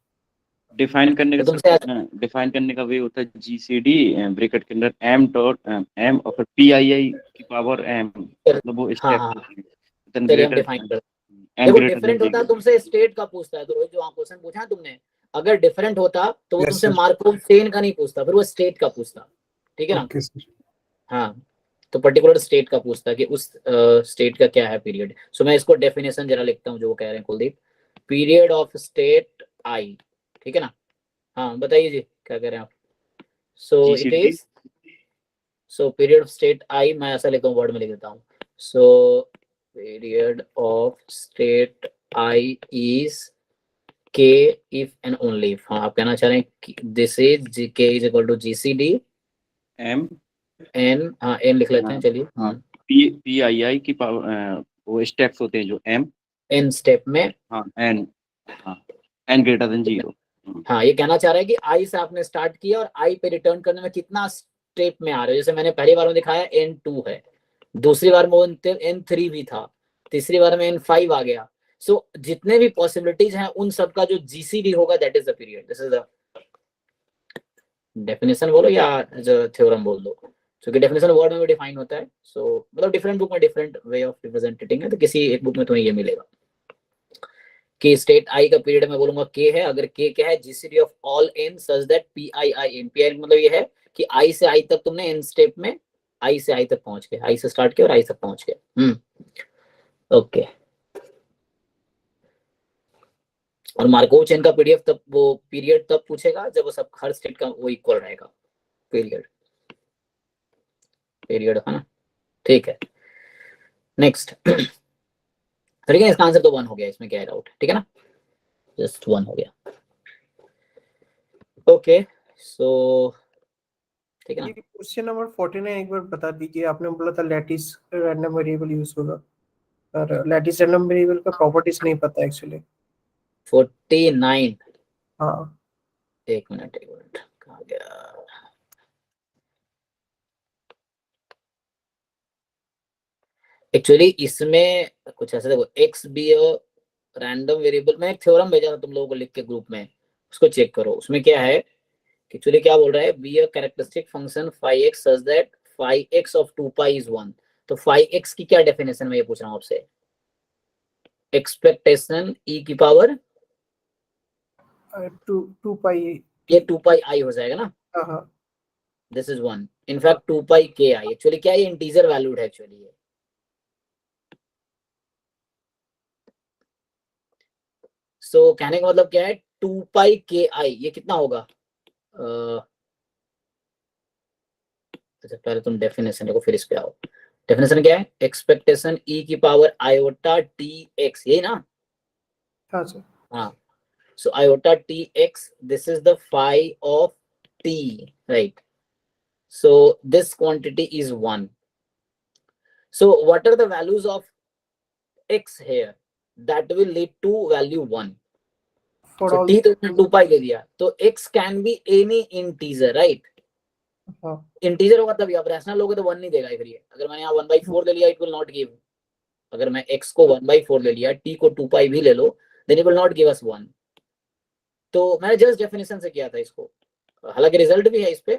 डिफाइन करने तो का तुमसे डिफाइन करने का वे होता है GCD ब्रैकेट के अंदर m डॉट m और फिर PII की पावर m, मतलब वो हाँ स्टेप हाँ, होती है. देन चलिए हम ग्रेटर डिफाइन करते हैं. n देखो ग्रेटर देन डिफरेंट होता है, 0. तुमसे स्टेट का पूछता है, तो रोहित जो वहाँ क्वेश्चन पूछा है तुमने, अगर डिफरेंट होता तो वो यस तुमसे सर. मार्कोव चेन का नहीं पूछता, फिर वो स्टेट का पूछता, ठीक है ना. Okay sir. हाँ, तो पर्टिकुलर स्टेट का पूछता कि उस स्टेट का क्या है पीरियड. सो मैं इसको डेफिनेशन जरा लिखता हूँ जो वो कह रहे हैं कुलदीप. पीरियड ऑफ स्टेट आई, ठीक है ना. हाँ बताइए जी क्या कह रहे हैं आप. So it GCD is, so period of state I, मैं ऐसा लिखता हूँ, वर्ड में लिख देता हूँ. So period of state I is k if and only if. हाँ आप कहना चाह रहे हैं this is k is equal to GCD m n, हाँ n लिख लेते हैं चलिए. हाँ PII की पावर, वो स्टेप्स होते हैं जो m n स्टेप में. हाँ n, हाँ n ग्रेटर देन 0. हाँ ये कहना चाह रहा है कि आई से आपने स्टार्ट किया और आई पे रिटर्न करने में कितना स्टेप में आ रहे हो. जैसे मैंने पहली बार में दिखाया n2 है, दूसरी बार में n3 भी था, तीसरी बार में n5 आ गया. सो जितने भी पॉसिबिलिटीज हैं उन सब का जो GCD होगा that is the period. This is the definition बोलो या थ्योरम बोल दो, क्योंकि डेफिनेशन वर्ड में भी डिफाइन होता है. सो मतलब डिफरेंट बुक में डिफरेंट वे ऑफ रिप्रेजेंटिंग है, तो किसी एक बुक में तुम्हें ये मिलेगा कि स्टेट आई का पीरियड मैं बोलूंगा k है. अगर k क्या है, GCD of all n such that PII मतलब ये है कि i से i तक तुमने n स्टेप में i से i तक पहुंच गए, i से स्टार्ट किया और i तक पहुंच गए. ओके, और मार्कोव चेन का पीडीएफ तब, वो पीरियड तब पूछेगा जब वो सब हर स्टेट का वो इक्वल रहेगा पीरियड है ना. ठीक है, नेक्स्ट. ठीक है, इसका आंसर तो 1 हो गया, इसमें क्या है डाउट, ठीक है ना, जस्ट 1 हो गया. ओके सो ठीक है ना. ये क्वेश्चन नंबर 49 एक बार बता दीजिए. आपने बोला था लैटिस रैंडम वेरिएबल यूज होगा, और लैटिस रैंडम वेरिएबल का प्रॉपर्टीज नहीं पता एक्चुअली. 49, हाँ एक मिनट कहाँ गया. एक्चुअली इसमें कुछ ऐसा देखो, एक्स बी रैंडम वेरिएबल में एक थ्योरम भेजा था तुम लोगों को लिख के ग्रुप में, उसको चेक करो। उसमें क्या है, एक्चुअली क्या बोल रहा है, be a characteristic function phi x such that phi x of 2 pi is 1। तो फाई एक्स की क्या डेफिनेशन में ये पूछ रहा हूँ आपसे, एक्सपेक्टेशन ई की पावर 2 पाई। ये 2 पाई आई हो जाएगा ना, हाँ हाँ दिस इज 1, इनफैक्ट 2 पाई के आई। एक्चुअली क्या है, ये इंटीजर वैल्यूड है एक्चुअली ये। सो कहने का मतलब क्या है, 2 पाई के आई ये कितना होगा, अच्छा पहले तुम डेफिनेशन देखो फिर इस पे आओ। डेफिनेशन क्या है, एक्सपेक्टेशन ई की पावर आयोटा टी एक्स, यही ना। हाँ सर। हाँ, so iota tx, this is the phi of t, right? So this quantity is 1. So what are the values of x here that will lead to value 1? For So all t तो 2 pi ले दिया, तो x can be any integer, right? हाँ integer होगा तभी, आप rational लोगे तो 1 नहीं देगा फिर ये। अगर मैंने यहाँ 1/4 ले लिया, इट विल नॉट गिव। अगर मैं x को 1/4 ले लिया, t को 2 pi भी ले लो, then it will not give us 1। तो मैंने जस्ट डेफिनेशन से किया था इसको, हालांकि रिजल्ट भी है इस पे।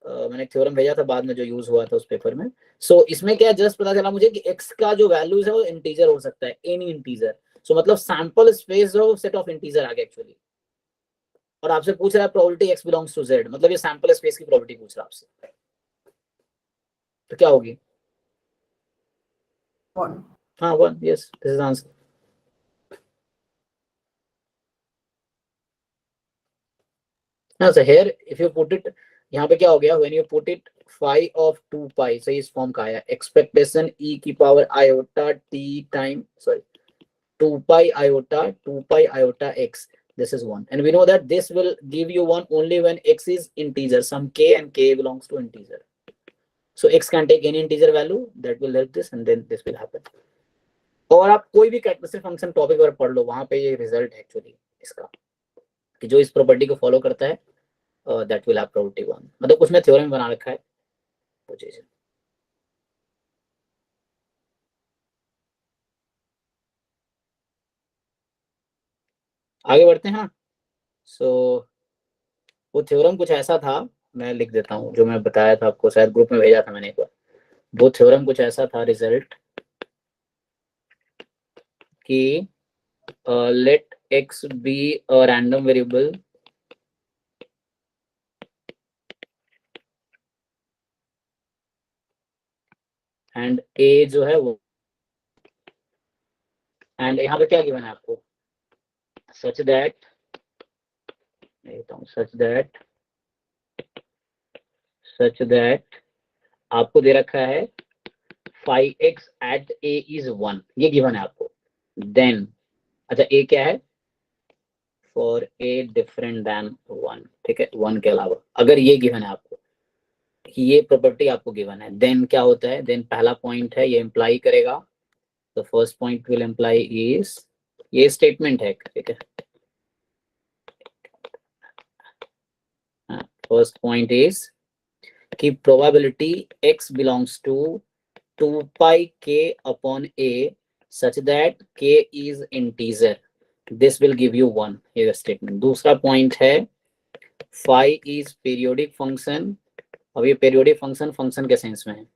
मैंने एक थ्योरम भेजा था बाद में जो यूज हुआ था उस पेपर में। सो इसमें क्या जस्ट पता चला मुझे कि x का जो वैल्यूज है वो इंटीजर हो सकता है, एनी इंटीजर। सो मतलब सैंपल स्पेस जो सेट ऑफ इंटीजर आ गया एक्चुअली। और आपसे पूछ रहा है probability x belongs to z, मतलब ये सैंपल स्पेस की प्रोबेबिलिटी पूछ रहा है आपसे, तो क्या होगी, 1। हाँ 1, यस दिस इज आंसर। हाँ sir, here if you put it, यहाँ पे क्या हो गया, when you put it phi of 2 pi, so इस फॉर्म का आया, एक्सपेक्टेशन e की power iota t time, sorry 2 pi iota x, this is 1, and we know that this will give you 1 only when x is integer, some k, and k belongs to integer. So x can take any integer value, that will help this, and then this will happen. और आप कोई भी characteristic function topic पर पढ़ लो, वहां पे ये result है एक्चुअली इसका, कि जो इस प्रॉपर्टी को फॉलो करता है दैट विल हैव प्रोबेबिलिटी 1, मतलब उसमें थ्योरम बना रखा है वो चीज। आगे बढ़ते हैं हाँ। सो वो थ्योरम कुछ ऐसा था, मैं लिख देता हूँ, जो मैं बताया था आपको, शायद ग्रुप में भेजा था मैंने एक बार। वो थ्योरम कुछ ऐसा था, रिजल्ट कि let x be a random variable and a जो है वो, एंड यहाँ पे क्या गिवन है आपको, सच दैट, सच दैट आपको दे रखा है phi x at a is 1, ये गिवन है आपको। देन अच्छा a क्या है, फॉर a डिफरेंट देन 1, ठीक है, 1 के अलावा, अगर ये गिवन है आपको, ये प्रॉपर्टी आपको गिवन है, देन क्या होता है, देन पहला पॉइंट है ये इंप्लाई करेगा, the first point will imply is, ये स्टेटमेंट है, ठीक है, फर्स्ट पॉइंट इज कि probability x belongs to 2 pi k upon a such that k is integer, this will give you 1, ये स्टेटमेंट। दूसरा पॉइंट है phi is periodic function, अब ये periodic फंक्शन के सेंस में है,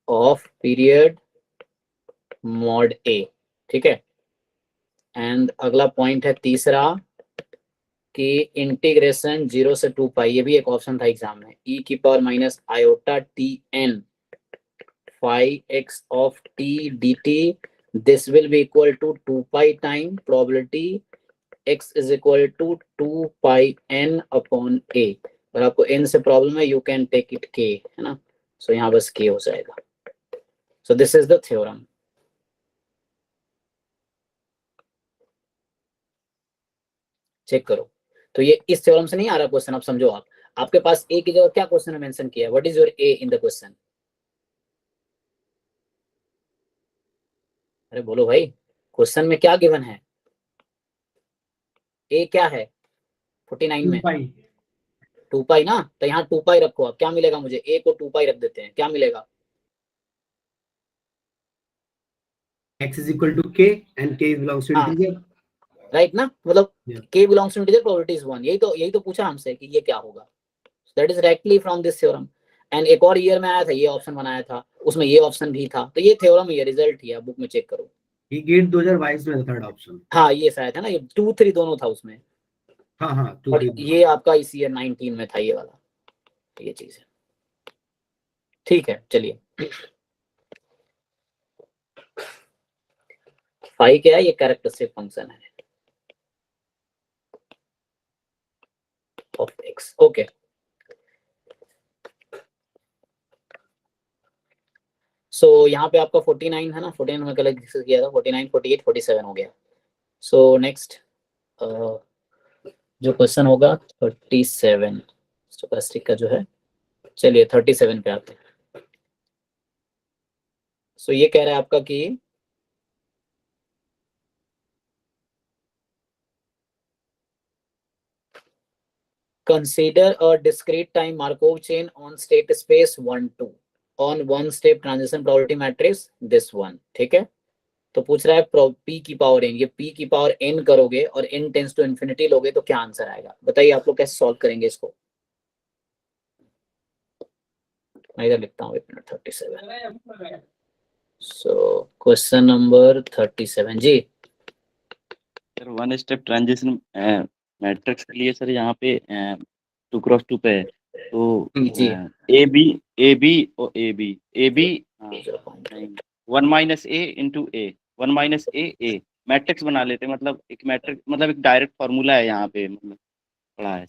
ऑफ पीरियड मॉड a, ठीक है। एंड अगला पॉइंट है तीसरा कि इंटीग्रेशन 0 से 2 पाई, ये भी एक ऑप्शन था एग्जाम में, e की power minus iota T N phi x of t dt, this will be equal to 2 pi time probability x is equal to 2 pi n upon a। अगर आपको n से प्रॉब्लम है, you can take it k, है ना, so यहाँ बस k हो जाएगा। So this is the theorem. Check करो, तो ये इस थ्योरम से नहीं आ रहा क्वेश्चन, आप समझो, आपके पास a की जगह क्या क्वेश्चन में मेंशन किया है, what is your a in the question, अरे बोलो भाई, क्वेश्चन में क्या गिवन है, a क्या है 49 में 2 पाई ना, तो यहाँ 2 पाई रखो, अब क्या मिलेगा मुझे, a को 2 पाई रख देते हैं, क्या मिलेगा, x is equal to k and k belongs to हाँ। integer. राइट ना, मतलब Yeah. k belongs to integer, probability is 1, यही तो पूछा हमसे कि ये क्या होगा। That is directly from this theorem. And एक और ईयर में आया था, ये ऑप्शन बनाया था, उसमें ये ऑप्शन भी था, तो ये थ्योरम, ये रिजल्ट ही है, बुक में चेक करो। ये गेट 2022 में थर्ड ऑप्शन। हाँ ये शायद है ना, ये 2 3 दोनों था उसमें, हाँ 2 और 3 ये आपका इस ईयर 19 में था ये वाला, तो ये चीज है। ठीक है, चलिए। फाई क्या है, ये कैरेक्टरिस्टिक फंक्शन है ऑफ एक्स। ओके, सो यहाँ पे आपका 49 है ना, 49 में कल डिस्कस किया था, 49 48 47 हो गया। सो नेक्स्ट जो क्वेश्चन होगा 37 स्टोकेस्टिक का जो है, चलिए 37 पे आते हैं। सो ये कह रहा है आपका कि consider a discrete time Markov chain on state space 1 2 on one step transition probability matrix this one। ठीक है, तो पूछ रहा है p की पावर n, ये p की पावर n करोगे और n टेंस टू इन्फिनिटी लोगे तो क्या आंसर आएगा, बताइए आप लोग कैसे सॉल्व करेंगे इसको। मैं इधर लिखता हूँ 37। सो क्वेश्चन नंबर 37 जी। Sir one step transition matrix के लिए सर यहाँ पे 2 क्रॉस 2 पे है, तो जी। ए बी और A B 1 minus A into A 1 minus A matrix बना लेते हैं, मतलब एक मैट्रिक्स, मतलब एक डायरेक्ट फार्मूला है यहाँ पे, मतलब पढ़ा है।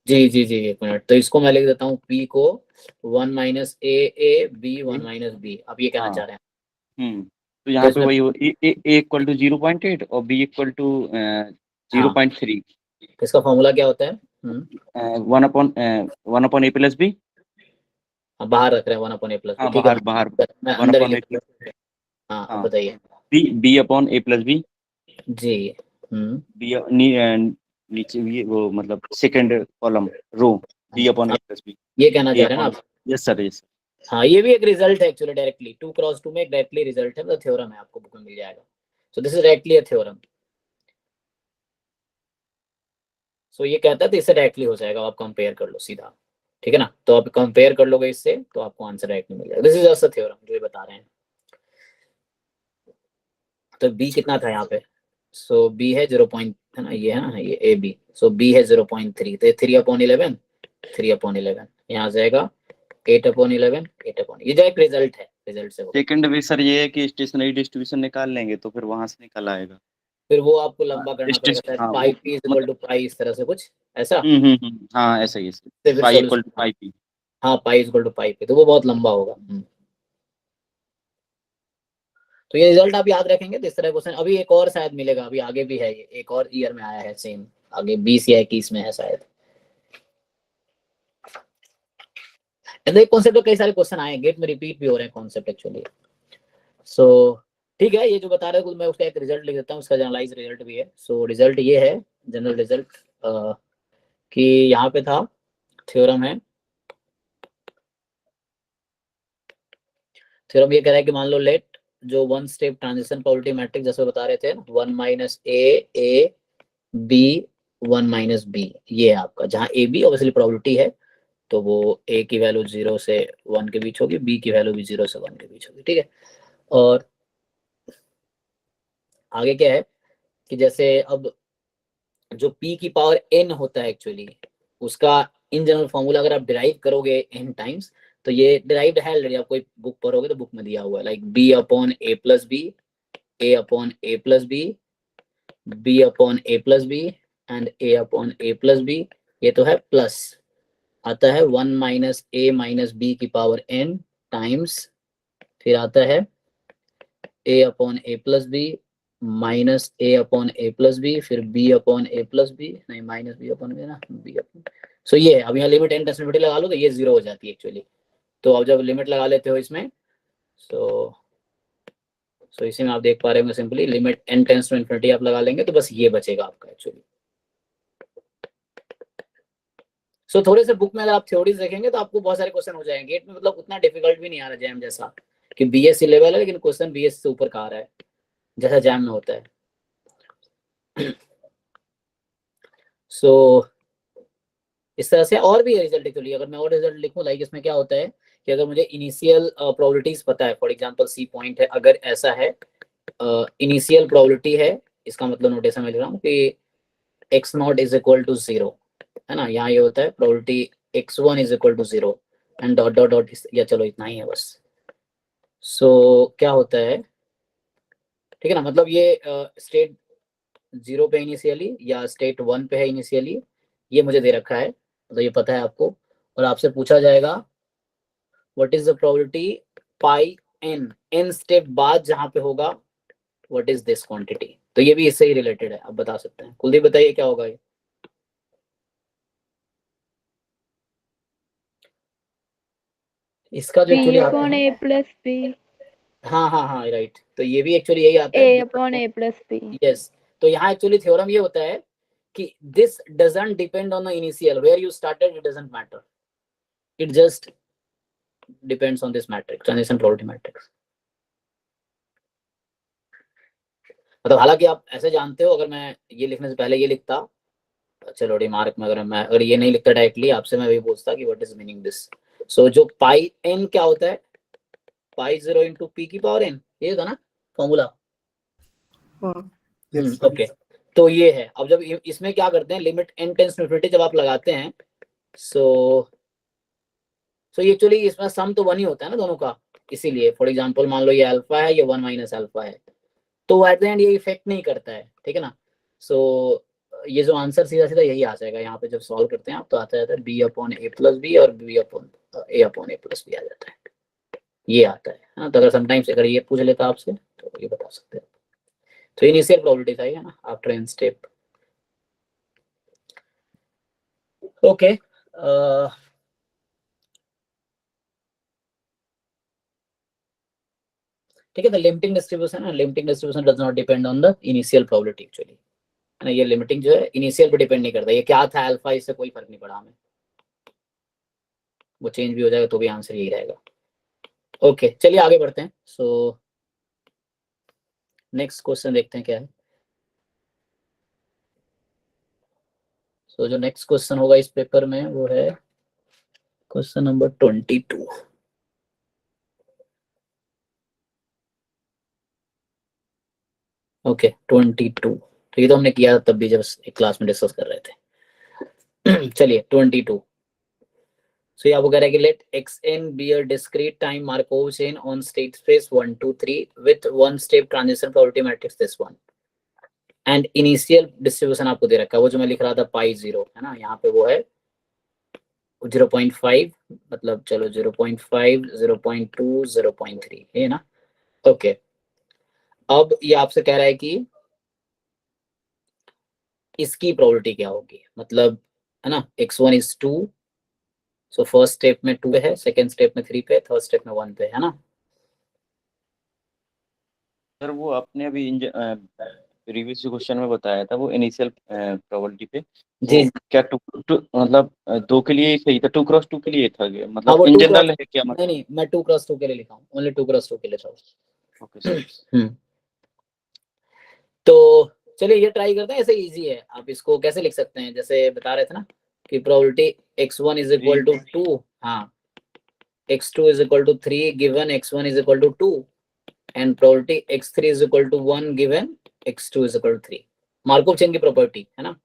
जी जी जी, एक मिनट, तो इसको मैं लिख देता हूँ p को 1 minus A B 1 minus B, आप ये कहना चाह रहे हैं। तो यहाँ पे वही ए इक्वल टू 0.8 और बी इक्वल टू 0.3। इसका फॉर्मूला क्या होता है? 1 अपॉन ए प्लस बी, बाहर रख रहे हैं 1 अपॉन ए प्लस बी, ठीक है, बाहर मैं 1 अंदर ही अपॉन ए लिख प्लस, हाँ हाँ। बताइए। B upon A plus B जी। बी नीचे ये वो मतलब second column row B upon A plus B, ये कहना चाह रहे हैं ना आप? Yes sir, yes. हाँ, ये भी एक रिजल्ट है एक्चुअली, डायरेक्टली 2 क्रॉस 2 में एक डायरेक्टली रिजल्ट है, मतलब थ्योरम है, आपको बुक में मिल जाएगा। So this is directly a theorem. So ये कहता है तो इससे डायरेक्टली हो जाएगा, आप कंपेयर कर लो सीधा, ठीक है ना, तो आप कंपेयर कर लोगे इससे तो आपको आंसर डायरेक्टली मिल जाएगा। This is just a theorem जो ये बता रहे हैं। तो बी कितना था यहाँ पे? सो बी है 0 पॉइंट, है ना, ये है ना, ये ए बी, सो बी है 0.3, तो 3 अपॉन 11 3 अपॉन 11, यहाँ जाएगा 8 अपॉन 11 8 अपॉन, ये जो एक रिजल्ट है, रिजल्ट से सेकंड वे सर ये है कि स्टेशनरी डिस्ट्रीब्यूशन निकाल लेंगे तो फिर वहां से निकल आएगा, फिर वो आपको लंबा करना पड़ेगा, शायद हाँ, पाई पी इज इक्वल टू पाई, इस तरह से कुछ ऐसा। हाँ ऐसा ही है फिर pi equal solution, to pi P. हाँ pi is equal to pi P, तो वो बहुत लंबा होगा। तो ये रिजल्ट आप याद रखेंगे तो इस तरह क्वेश्चन अभी एक और शायद मिलेगा, अभी आगे भी है, ये एक और ईयर में आया है सेम, आगे 20 या 21 में है शायद। एक कॉन्सेप्ट कई सारे क्वेश्चन आए गेट में, रिपीट भी हो रहे हैं कॉन्सेप्ट एक्चुअली। सो ठीक है, ये जो बता रहे हैं मैं उसका एक रिजल्ट लिख देता हूँ, उसका जनरलाइज रिजल्ट भी है। सो रिजल्ट ये है, जनरल रिजल्ट कि यहाँ पे था थ्योरम है, थ्योरम ये कह रहा है कि मान लो लेट जो one step transition probability matrix जैसे बता रहे थे 1 minus A B 1 minus B, ये है आपका, जहाँ ए बी ऑब्वियसली प्रोबेबिलिटी है, तो वो ए की वैल्यू 0 से 1 के बीच होगी, बी की वैल्यू भी 0 से 1 के बीच होगी, ठीक है। और आगे क्या है कि जैसे अब जो p की पावर n होता है एक्चुअली, उसका इन जनरल फॉर्मूला अगर आप डिराइव करोगे n टाइम्स, तो ये डिराइव्ड है ऑलरेडी, आप कोई बुक पढ़ोगे तो बुक में दिया हुआ है, like b upon a plus B, a upon a plus B, b upon a plus B and a upon a plus B, ये तो है प्लस, आता है 1 माइनस a माइनस बी की पावर n टाइम्स, फिर आता है a upon a plus B minus a upon a plus B, फिर b upon a plus B, नहीं माइनस b अपॉन b ना, b अपॉन, सो ये है। अब यहाँ लिमिट n टेंस लगा लो तो ये 0 हो जाती है एक्चुअली, तो अब जब लिमिट लगा लेते हो इसमें, सो इसी में आप देख पा रहे होंगे simply limit n tends to infinity आप लगा लेंगे तो बस ये बचेगा आपका एक्चुअली। सो थोड़े से बुक में अगर आप थ्योरीज देखेंगे तो आपको बहुत सारे क्वेश्चन हो जाएंगे गेट में, मतलब उतना डिफिकल्ट भी नहीं आ रहा जैम जैसा कि बीएससी लेवल है, लेकिन क्वेश्चन बीएससी से ऊपर का आ रहा है। जैसा जैम में होता है। सो इस तरह से और भी रिजल्ट एक्चुअली, अगर मैं और रिजल्ट लिखूं लाइक इसमें क्या होता है कि अगर मुझे इनिशियल प्रोबेबिलिटीज पता है, फॉर एग्जांपल सी पॉइंट है, अगर ऐसा है इनिशियल प्रोबेबिलिटी है, इसका मतलब नोटेशन में लिख रहा हूँ कि x not is equal to 0, है ना, यहाँ ये होता है probability x1 is equal to 0 and dot dot dot, या चलो इतना ही है बस। सो क्या होता है, ठीक है ना, मतलब ये स्टेट 0 पे इनिशियली या स्टेट 1 पे है इनिशियली, ये मुझे दे रखा है, तो ये पता है आपको, और आपसे पूछा जाएगा what is the probability pi n step बाद जहां पे होगा व्हाट इज दिस क्वांटिटी, तो ये भी इससे ही रिलेटेड है, आप बता सकते हैं। कुलदीप बताइए क्या होगा ये। इसका जो P एक्चुअली आता upon है, A plus B. हाँ हाँ हाँ राइट, तो ये भी एक्चुअली यही आता A है। upon A plus B. Yes, तो यहाँ एक्चुअली थ्योरम ये होता है कि this doesn't depend on the initial where you started, it doesn't matter, it just depends on this matrix, transition probability matrix. मतलब हालांकि आप ऐसे जानते हो, अगर मैं ये लिखने से पहले ये लिखता, चलो रिमार्क में अगर ये नहीं लिखता डायरेक्टली आपसे, मैं वही पूछता कि व्हाट इज मीनिंग दिस। सो जो पाई n क्या होता है, पाई 0 इंटू पी की पावर n, ये था ना फॉर्मूला। Yes. ओके, तो ये है। अब जब इसमें क्या करते हैं, limit n tends to infinity जब आप लगाते हैं, सो ये एक्चुअली इसमें सम तो 1 ही होता है ना दोनों का, इसीलिए फॉर एग्जांपल मान लो ये अल्फा है, ये 1 माइनस अल्फा है, तो एट द एंड ये इफेक्ट नहीं करता है, ठीक है ना। सो ये जो आंसर सीधा सीधा यही आ जाएगा यहाँ पे जब सॉल्व करते हैं आप, तो आता है B upon A plus B और B upon A upon A plus B आ जाता है, ये आता है ना। तो अगर समटाइम्स अगर ये पूछ लेता आपसे तो ये बता सकते हैं। तो इनिशियल प्रोबेबिलिटी था ये ना, आफ्टर इन स्टेप। ओके, ठीक है, तो लिमिटिंग डिस्ट्रीब्यूशन है, limiting distribution does not depend on the initial probability actually, है ना। ये लिमिटिंग जो है इनिशियल पे डिपेंड नहीं करता, ये क्या था अल्फा, इससे कोई फर्क नहीं पड़ा हमें, वो चेंज भी हो जाएगा तो भी आंसर यही रहेगा। ओके चलिए आगे बढ़ते हैं। सो नेक्स्ट क्वेश्चन देखते हैं क्या है। सो जो नेक्स्ट क्वेश्चन होगा इस पेपर में वो है क्वेश्चन नंबर 22। ओके 22, तो ये तो हमने किया तब भी जब एक क्लास में डिस्कस कर रहे थे। चलिए 22, सो यहाँ वो कह रहा है कि late xn be a discrete time Markov chain on state space 1 2 3 with one step transition probability matrix this one and initial distribution आपको दे रखा है, वो जो मैं लिख रहा था पाई 0, है ना, यहाँ पे वो है 0.5, मतलब चलो 0.5 0.2 0.3 है ना। ओके, अब ये आपसे कह रहा है कि इसकी प्रोबेबिलिटी क्या होगी, मतलब है ना, x1 is 2, so first step में 2 पे है, सेकंड स्टेप में 3 पे, थर्ड स्टेप में 1 पे, है ना। सर वो आपने अभी प्रीवियस क्वेश्चन में बताया था वो इनिशियल प्रोबेबिलिटी पे, जी वो क्या मतलब 2 के लिए ही सही था, 2 क्रॉस 2 के लिए था क्या, हाँ, मतलब वो इन 2 जनरल क्रॉस, है क्या मतलब? नहीं मैं 2 क्रॉस 2 के लिए लिखा हूँ, ओनली 2 क्रॉस 2 के लिए था। Okay sir. तो चलिए ये ट्राई करते हैं, ऐसे इजी है, आप इसको कैसे लिख सकते हैं, जैसे बता रहे थे ना कि probability x1 is equal to 2, हाँ x2 is equal to 3 given x1 is equal to 2 and probability x3 is equal to 1 given x2 is equal to 3, Markov chain की प्रॉपर्टी है ना।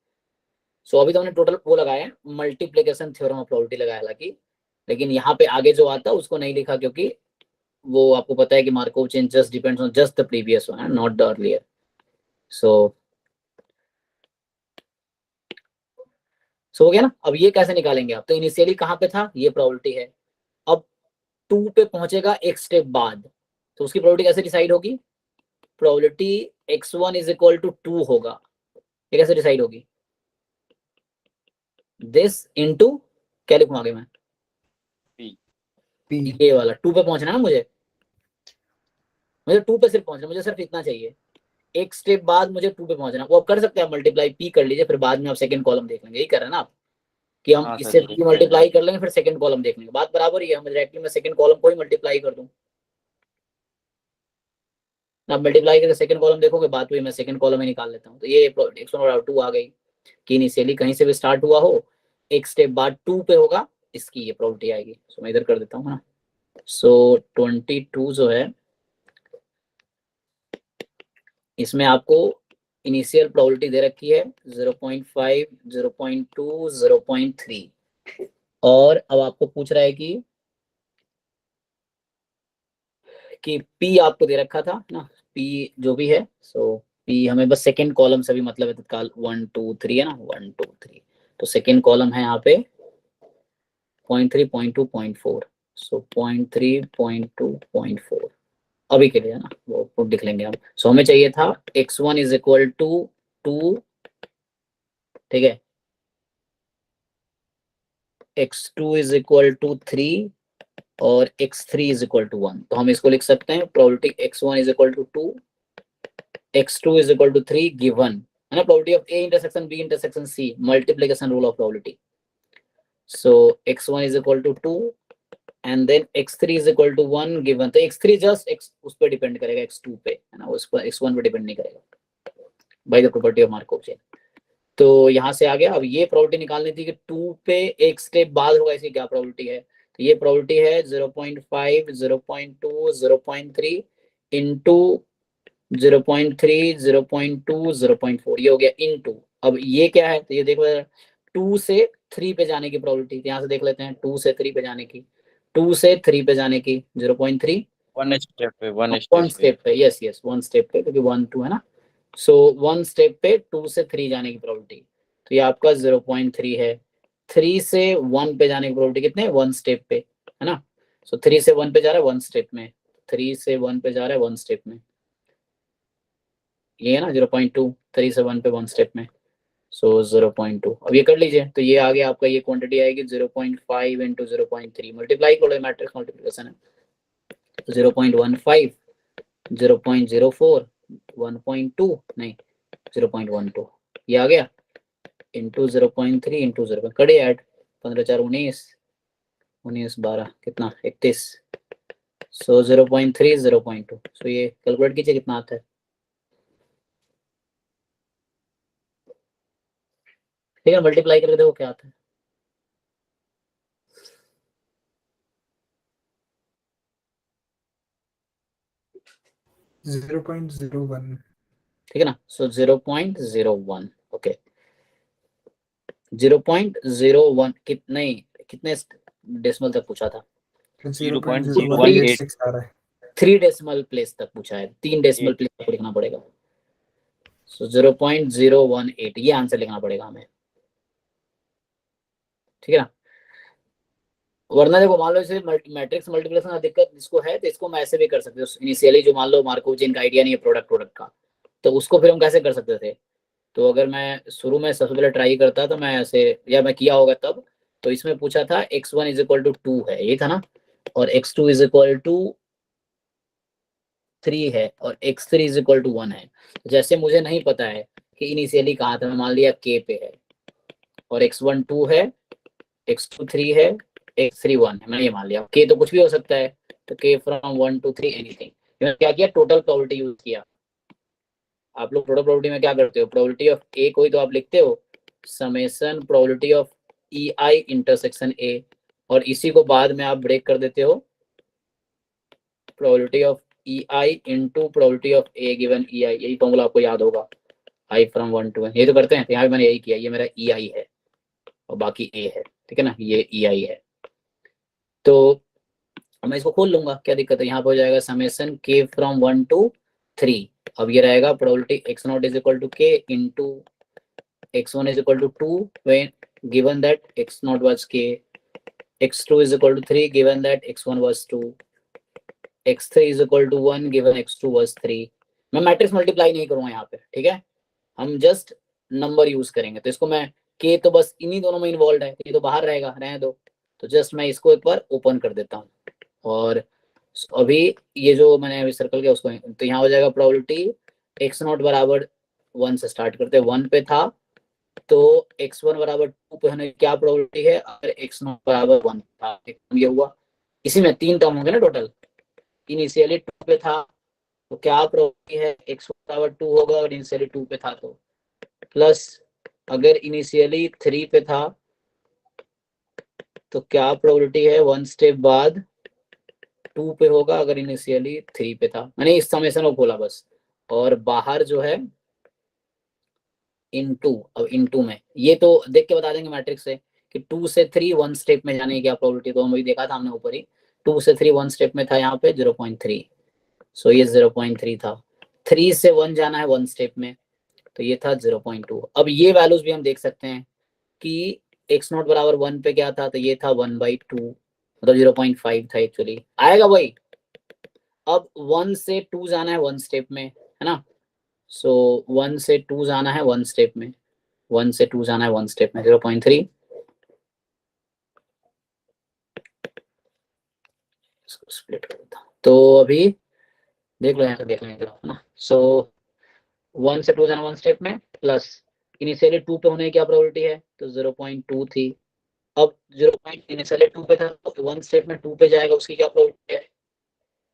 सो अभी तो हमने टोटल वो लगाया है मल्टीप्लिकेशन थ्योरम ऑफ प्रोबेबिलिटी लगाया हालांकि, लेकिन यहाँ पे आगे जो आता है उसको नहीं लिखा क्योंकि वो आपको पता है कि Markov chain just depends on just the previous one, not the earlier. So हो गया ना। अब ये कैसे निकालेंगे आप, तो इनिशियली कहाँ पे था, ये प्रोबेबिलिटी है, अब 2 पे पहुंचेगा एक स्टेप बाद, तो उसकी प्रोबेबिलिटी कैसे डिसाइड होगी, probability x1 is equal to 2 होगा, ये कैसे डिसाइड होगी, दिस इनटू क्या लिखूं आगे मैं, P. ये वाला 2 पे पहुंचना है ना मुझे 2 पे सिर्फ पहुंचना, मुझे सिर्फ इतना चाहिए, एक स्टेप बाद मुझे 2 पे पहुंचना। वो आप कर सकते हैं, मल्टीप्लाई p कर लीजिए, फिर बाद में आप सेकंड कॉलम देख लेंगे, यही कर रहे हैं ना आप, कि हम हाँ इससे सर, p मल्टीप्लाई कर लेंगे फिर सेकंड कॉलम देख लेंगे, बात बराबर ही है, हम डायरेक्टली मैं सेकंड कॉलम को ही मल्टीप्लाई कर दूं, अब मल्टीप्लाई करके सेकंड कॉलम देखोगे, बात हुई, मैं सेकंड कॉलम ही निकाल लेता हूँ। तो ये x1/2 आ गई कि इनिशियली कहीं से भी स्टार्ट हुआ हो, एक स्टेप बाद 2 पे होगा, इसकी ये प्रॉपर्टी आएगी। सो मैं इधर कर देता हूँ ना। सो 22 जो है इसमें आपको इनिशियल प्रोबेबिलिटी दे रखी है 0.5, 0.2, 0.3 और अब आपको पूछ रहा है कि P आपको दे रखा था ना, P जो भी है। सो P हमें बस सेकेंड कॉलम से भी मतलब है तत्काल 1 2 3 है ना, 1 2 3। तो सेकेंड कॉलम है यहाँ पे 0.3, 0.2, 0.4। सो 0.3, 0.2, 0.4 अभी के लिए है ना, वो आउटपुट लिख लेंगे हम। सो हमें चाहिए था x1 इज इक्वल टू 2, ठीक है, x2 इज इक्वल टू 3 और x3 इज इक्वल टू 1। तो हम इसको लिख सकते हैं probability x1 is equal to 2, x2 is equal to 3 given है ना, probability of a intersection b intersection c, multiplication rule of probability. So x1 is equal to 2 and then x3 is equal to 1 given. तो x3 just x उस पर depend करेगा, x2 पे है ना, उस पर x1 पे डिपेंड नहीं करेगा by the property of Markov chain. तो यहाँ से आ गया। अब ये प्रॉपर्टी निकालनी थी कि 2 पे एक स्टेप बाद होगा, इसकी क्या प्रॉपर्टी है। तो ये प्रॉपर्टी है 0.5, 0.2, 0.3 इंटू 0.3, 0.2, 0.4, ये हो गया इनटू। अब ये क्या है, तो ये देखो 2 से 3 पे जाने की प्रोबेबिलिटी, यहाँ से देख लेते हैं 2 से 3 पे जाने की, 2 से 3 पे जाने की 0.3, वन स्टेप पे, वन स्टेप पे, यस यस वन स्टेप पे, क्योंकि 1 2 है ना। सो 1 स्टेप पे 2 से 3 जाने की प्रोबेबिलिटी, तो ये आपका 0.3 है। 3 से 1 पे जाने की प्रोबेबिलिटी कितने, 1 स्टेप पे है ना। सो 3 से 1 पे जा रहा है 1 स्टेप में, 3 से 1 पे जा रहा है 1 स्टेप में, ये है ना 0.2, 3 से 1 पे 1 स्टेप में। सो 0.2 अब ये कर लीजिए। तो ये आ गया आपका, ये क्वांटिटी आएगी 0.5 इंटू 0.3, मल्टीप्लाई करो, मैट्रिक्स मल्टीप्लिकेशन है। तो 0.15, 0.04, 1.2 नहीं 0.12, ये आ गया इंटू 0.3 इंटू 0 कड़े ऐड 15 4 19, 19 12 कितना 31। सो 0.3, 0.2। सो ये कैलकुलेट कीजिए कितना आता है, ठीक है, मल्टीप्लाई करके देखो क्या आता है। जीरो 0.01। ठीक है ना। सो 0.01, ओके 0.01 कितने डेसिमल तक पूछा था, 0.018 आ रहा है। 3 डेसिमल प्लेस तक पूछा है, 3 डेसिमल प्लेस तक लिखना पड़ेगा। सो 0.018 ये आंसर लिखना पड़ेगा हमें, ठीक है ना। वरना देखो मान लो इसे मैट्रिक्स मल्टीप्लिकेशन दिक्कत जिसको है, तो इसको मैं ऐसे भी कर सकते हो इनिशियली, जो मान लो मार्कोव चेन का आइडिया नहीं है प्रोडक्ट का, तो उसको फिर हम कैसे कर सकते थे। तो अगर मैं शुरू में सबसे पहले ट्राई करता तो मैं ऐसे, या मैं किया होगा तब, तो इसमें पूछा था x1 इज इक्वल टू 2 है, ये था ना, और x2 इज इक्वल टू 3 है और x3 इज इक्वल टू 1 है। तो जैसे मुझे नहीं पता है कि इनिशियली कहाँ था, मैं मान लिया k पे है और x1 2 है, x2 3 है, x3 1 है, मैंने ये मान लिया। k तो कुछ भी हो सकता है, तो k फ्रॉम 1 to 3 एनीथिंग। मैंने क्या किया, टोटल प्रोबेबिलिटी यूज किया। आप लोग टोटल प्रोबेबिलिटी में क्या करते हो, प्रोबेबिलिटी ऑफ a कोई तो आप लिखते हो summation probability of ei intersection a, और इसी को बाद में आप ब्रेक कर देते हो probability of ei into probability of a given ei। यही फॉर्मूला आपको याद होगा, i फ्रॉम 1 to 1, ये तो करते हैं। तो यहाँ पे मैंने यही किया, ये मेरा ei है और बाकी a है, ठीक है ना, ये ei है। तो मैं इसको खोल लूंगा, क्या दिक्कत है, यहाँ पे हो जाएगा समेशन k फ्रॉम 1 to 3। अब ये रहेगा probability x0 is equal to k into x1 is equal to 2 when given that x0 was k, x2 is equal to 3 given that x1 was 2, x3 is equal to 1 given x2 was 3। मैं matrix multiply नहीं करूंगा यहाँ पे, ठीक है, हम just number use करेंगे। तो इसको मैं k तो बस इन्हीं दोनों में इन्वॉल्व है, ये तो बाहर रहेगा, रहने दो। तो जस्ट मैं इसको एक बार ओपन कर देता हूँ, और अभी ये जो मैंने अभी सर्कल किया उसको, तो यहाँ हो जाएगा प्रोबेबिलिटी x0 बराबर 1 से स्टार्ट करते हैं, 1 पे था तो x1 बराबर 2 पे होने की क्या प्रोबेबिलिटी है, अगर x0 बराबर 1 था, ये हुआ। इसी में 3 टर्म होंगे ना टोटल, इनिशियली 2 पे था तो क्या प्रोबेबिलिटी है, x पावर 2 होगा अगर इनिशियली 2 पे था तो, प्लस अगर इनिशियली 3 पे था तो क्या प्रोबेबिलिटी है 1 स्टेप बाद 2 पे होगा अगर इनिशियली 3 पे था। मैंने इस समेशन को खोला बस, और बाहर जो है इनटू, अब इनटू में ये तो देख के बता देंगे मैट्रिक्स से कि 2 से 3 1 स्टेप में जाने की क्या प्रोबेबिलिटी, तो हम वही देखा था हमने ऊपर ही, 2 से 3 1 स्टेप में था यहाँ पे 0.3, सो ये 0.3 था। 3 से 1 जाना है 1 स्टेप में, तो ये था 0.2। अब ये वैल्यूज भी हम देख सकते हैं कि x नॉट बराबर 1 पे क्या था, तो ये था 1/2, मतलब 0.5 था एक्चुअली, आएगा वही। अब 1 से 2 जाना है 1 स्टेप में, है ना, सो 1 से 2 जाना है 1 स्टेप में, 1 से 2 जाना है 1 स्टेप में 0.3, स्प्लिट कर देता हूं। तो अभी देख लो यहाँ से देख लेंगे ना, सो 1 से 2 जाना 1 स्टेप में, प्लस इनिशियली 2 पे होने की क्या प्रोबेबिलिटी है, तो 0.2 थी। अब 0. इनिशियली 2 पे था तो 1 स्टेप में 2 पे जाएगा, उसकी क्या प्रोबेबिलिटी है,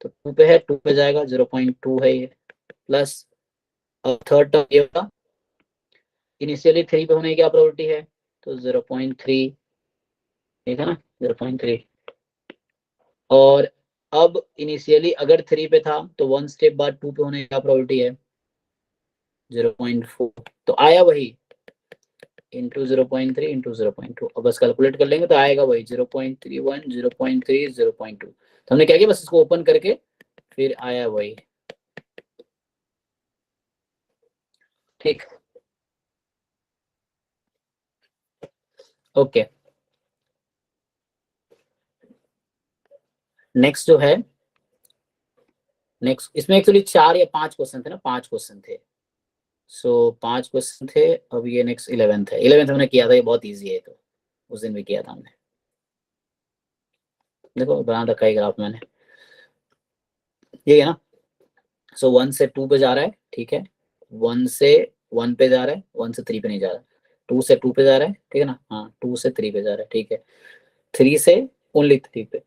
तो 2 पे है, 2 पे जाएगा 0.2 है ये, प्लस अब थर्ड टर्म ये होगा, इनिशियली 3 पे होने की क्या प्रोबेबिलिटी है, तो 0.3, ठीक है ना, 0.3। और अब इनिशियली अगर 3 पे था तो 1 स्टेप बाद 2 पे होने की क्या प्रोबेबिलिटी है, 0.4, तो आया वही इंटू 0.3 इंटू 0.2। अब बस कैलकुलेट कर लेंगे तो आएगा वही 0.31 0.3 0.2। तो हमने क्या किया, बस इसको ओपन करके फिर आया वही, ठीक, ओके। नेक्स्ट जो है, नेक्स्ट इसमें एक्चुअली 4 या 5 क्वेश्चन थे ना, 5 क्वेश्चन थे, सो 5 क्वेश्चन थे। अब ये नेक्स्ट 11th है, 11th हमने किया था, ये बहुत इजी है, तो उस दिन भी किया था हमने, देखो बना रखा है ग्राफ मैंने, ये है ना। सो 1 से 2 पे जा रहा है, ठीक है, 1 से 1 पे जा रहा है, 1 से 3 पे नहीं जा रहा, 2 से 2 पे जा रहा है, ठीक है ना, हाँ 2 से 3 पे जा रहा है, ठीक है, 3 से ओनली 3 पे,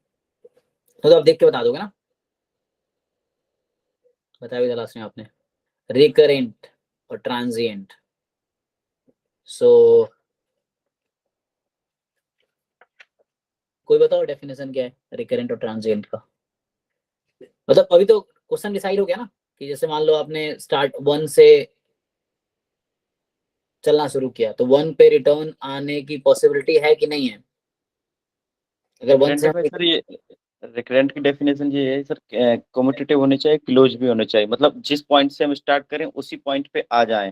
तो आप देख के बता दोगे ना, बताया भी था लास्ट में आपने, रिकरेंट और ट्रांजिएंट। सो कोई बताओ डेफिनेशन क्या है रिकरेंट और ट्रांजिएंट का, मतलब अभी तो क्वेश्चन डिसाइड हो गया ना, कि जैसे मान लो आपने स्टार्ट 1 से चलना शुरू किया तो 1 पे रिटर्न आने की पॉसिबिलिटी है कि नहीं है, अगर 1 से रिकरेंट में सर ये रिकरेंट की डेफिनेशन ये है सर, कम्यूटेटिव होने चाहिए, क्लोज भी होने चाहिए, मतलब जिस पॉइंट से हम स्टार्ट करें उसी पॉइंट पे आ जाएं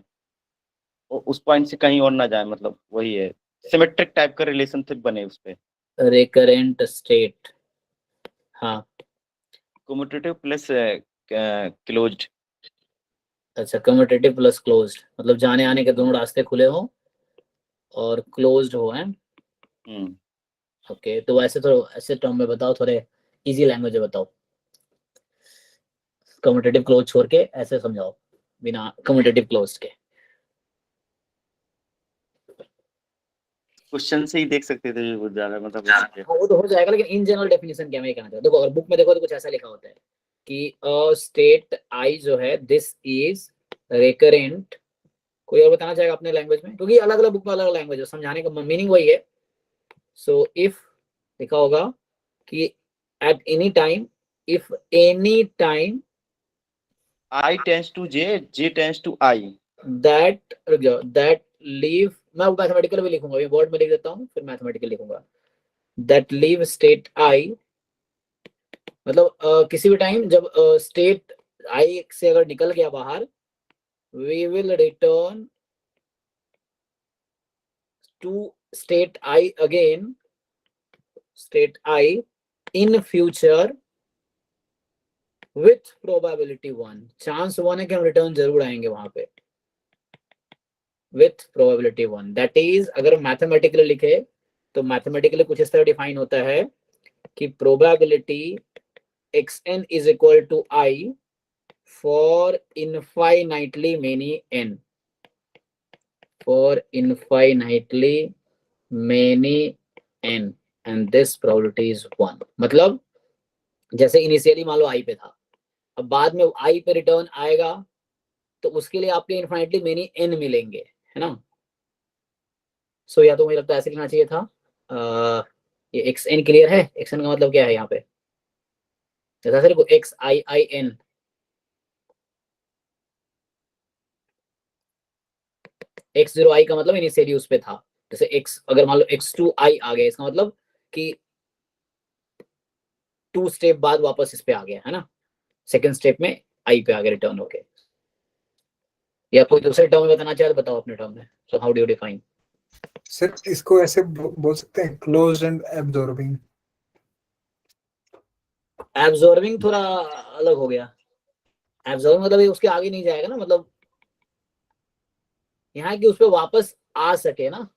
और उस पॉइंट से कहीं और ना जाए, मतलब वही है, सिमेट्रिक टाइप का रिलेशनशिप बने उस पे। रिकरेंट स्टेट, हाँ कम्यूटेटिव प्लस क्लोज्ड। अच्छा, कम्यूटेटिव प्लस क्लोज्ड, मतलब जाने आने के दोनों रास्ते खुले हो और क्लोज्ड हो, है ओके। तो वैसे तो ऐसे टर्म में बताओ, थोड़े इजी लैंग्वेज में बताओ, कम्यूटेटिव क्लोज छोड़ के ऐसे समझाओ बिना कम्यूटेटिव क्लोज के। क्वेश्चन से ही देख सकते थे वो ज्यादा, मतलब हाँ वो तो हो जाएगा, लेकिन इन जनरल डेफिनेशन क्या मैं कहना चाहता हूँ, देखो अगर बुक में देखो तो कुछ ऐसा लिखा होता है कि स्टेट आई जो है दिस इज रिकरेंट, कोई और बताना चाहेगा अपने लैंग्वेज में, क्योंकि अलग अलग बुक में अलग अलग लैंग्वेज है, समझाने का मीनिंग वही है। सो इफ लिखा होगा कि at any time, if any time I tends to J, J tends to I, that, रुक जाओ, दैट लीव, मैं मैथमेटिकल भी लिखूंगा, ये वर्ड में लिख देता हूँ फिर मैथमेटिकल लिखूंगा, दैट लीव स्टेट आई, मतलब किसी भी टाइम जब स्टेट आई से अगर निकल गया बाहर, we will return to state I again, state I in future with probability 1, chance 1 है कि हम रिटर्न जरूर आएंगे वहां पे, विथ प्रोबेबिलिटी 1, दैट इज अगर मैथमेटिकली लिखे तो मैथमेटिकली कुछ इस तरह डिफाइन होता है कि probability xn is equal to I for infinitely many n, for infinitely many n and this probability is 1। मतलब जैसे इनिशियली मान लो i पे था, अब बाद में आई पे रिटर्न आएगा तो उसके लिए आपके इन्फिनिटली मेनी एन मिलेंगे, है ना। सो या तो मुझे लगता है ऐसे लिखना चाहिए था, ये एक्स एन क्लियर है, एक्स एन का मतलब क्या है यहाँ पे, जैसा sir X I I N, X zero I का मतलब इनिशियली उस पे था, जैसे एक्स अगर मान लो एक्स टू आई आ गया, इसका मतलब कि 2 स्टेप बाद वापस इस पे आ गया, है ना, सेकंड स्टेप में आई पे आ गया रिटर्न होके। या कोई दूसरे टर्म में बताना चाहे तो बताओ अपने टर्म में। सो how do you define? Sir इसको ऐसे बोल सकते हैं, क्लोज्ड एंड एब्जॉर्बिंग। एब्जॉर्बिंग थोड़ा अलग हो गया, एब्जॉर्बिंग मतलब ये उसके आगे नहीं जाएगा ना, मतलब यहाँ की उस पर वापस आ सके ना,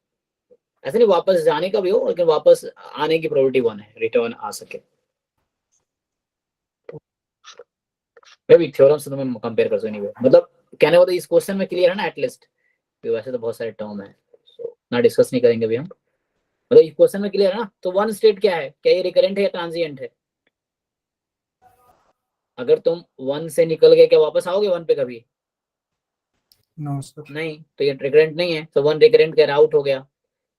ऐसे नहीं वापस जाने का भी हो, लेकिन वापस आने की प्रोबेबिलिटी 1 है, रिटर्न आ सके। मैं भी थ्योरम से तुम्हें कंपेयर कर सकूं, मतलब कहने को तो इस क्वेश्चन में क्लियर है ना एटलीस्ट, वैसे तो बहुत सारे टर्म है, सो ना डिस्कस नहीं करेंगे अभी हम, मतलब इस क्वेश्चन में क्लियर है ना। तो वन स्टेट क्या है, क्या ये रिकरेंट है या ट्रांजिएंट है? अगर तुम 1 से निकल गए क्या वापस आओगे 1 पे कभी? No sir. नहीं, तो ये रिकरेंट नहीं है, तो 1 रिकरेंट कह रहा आउट हो गया,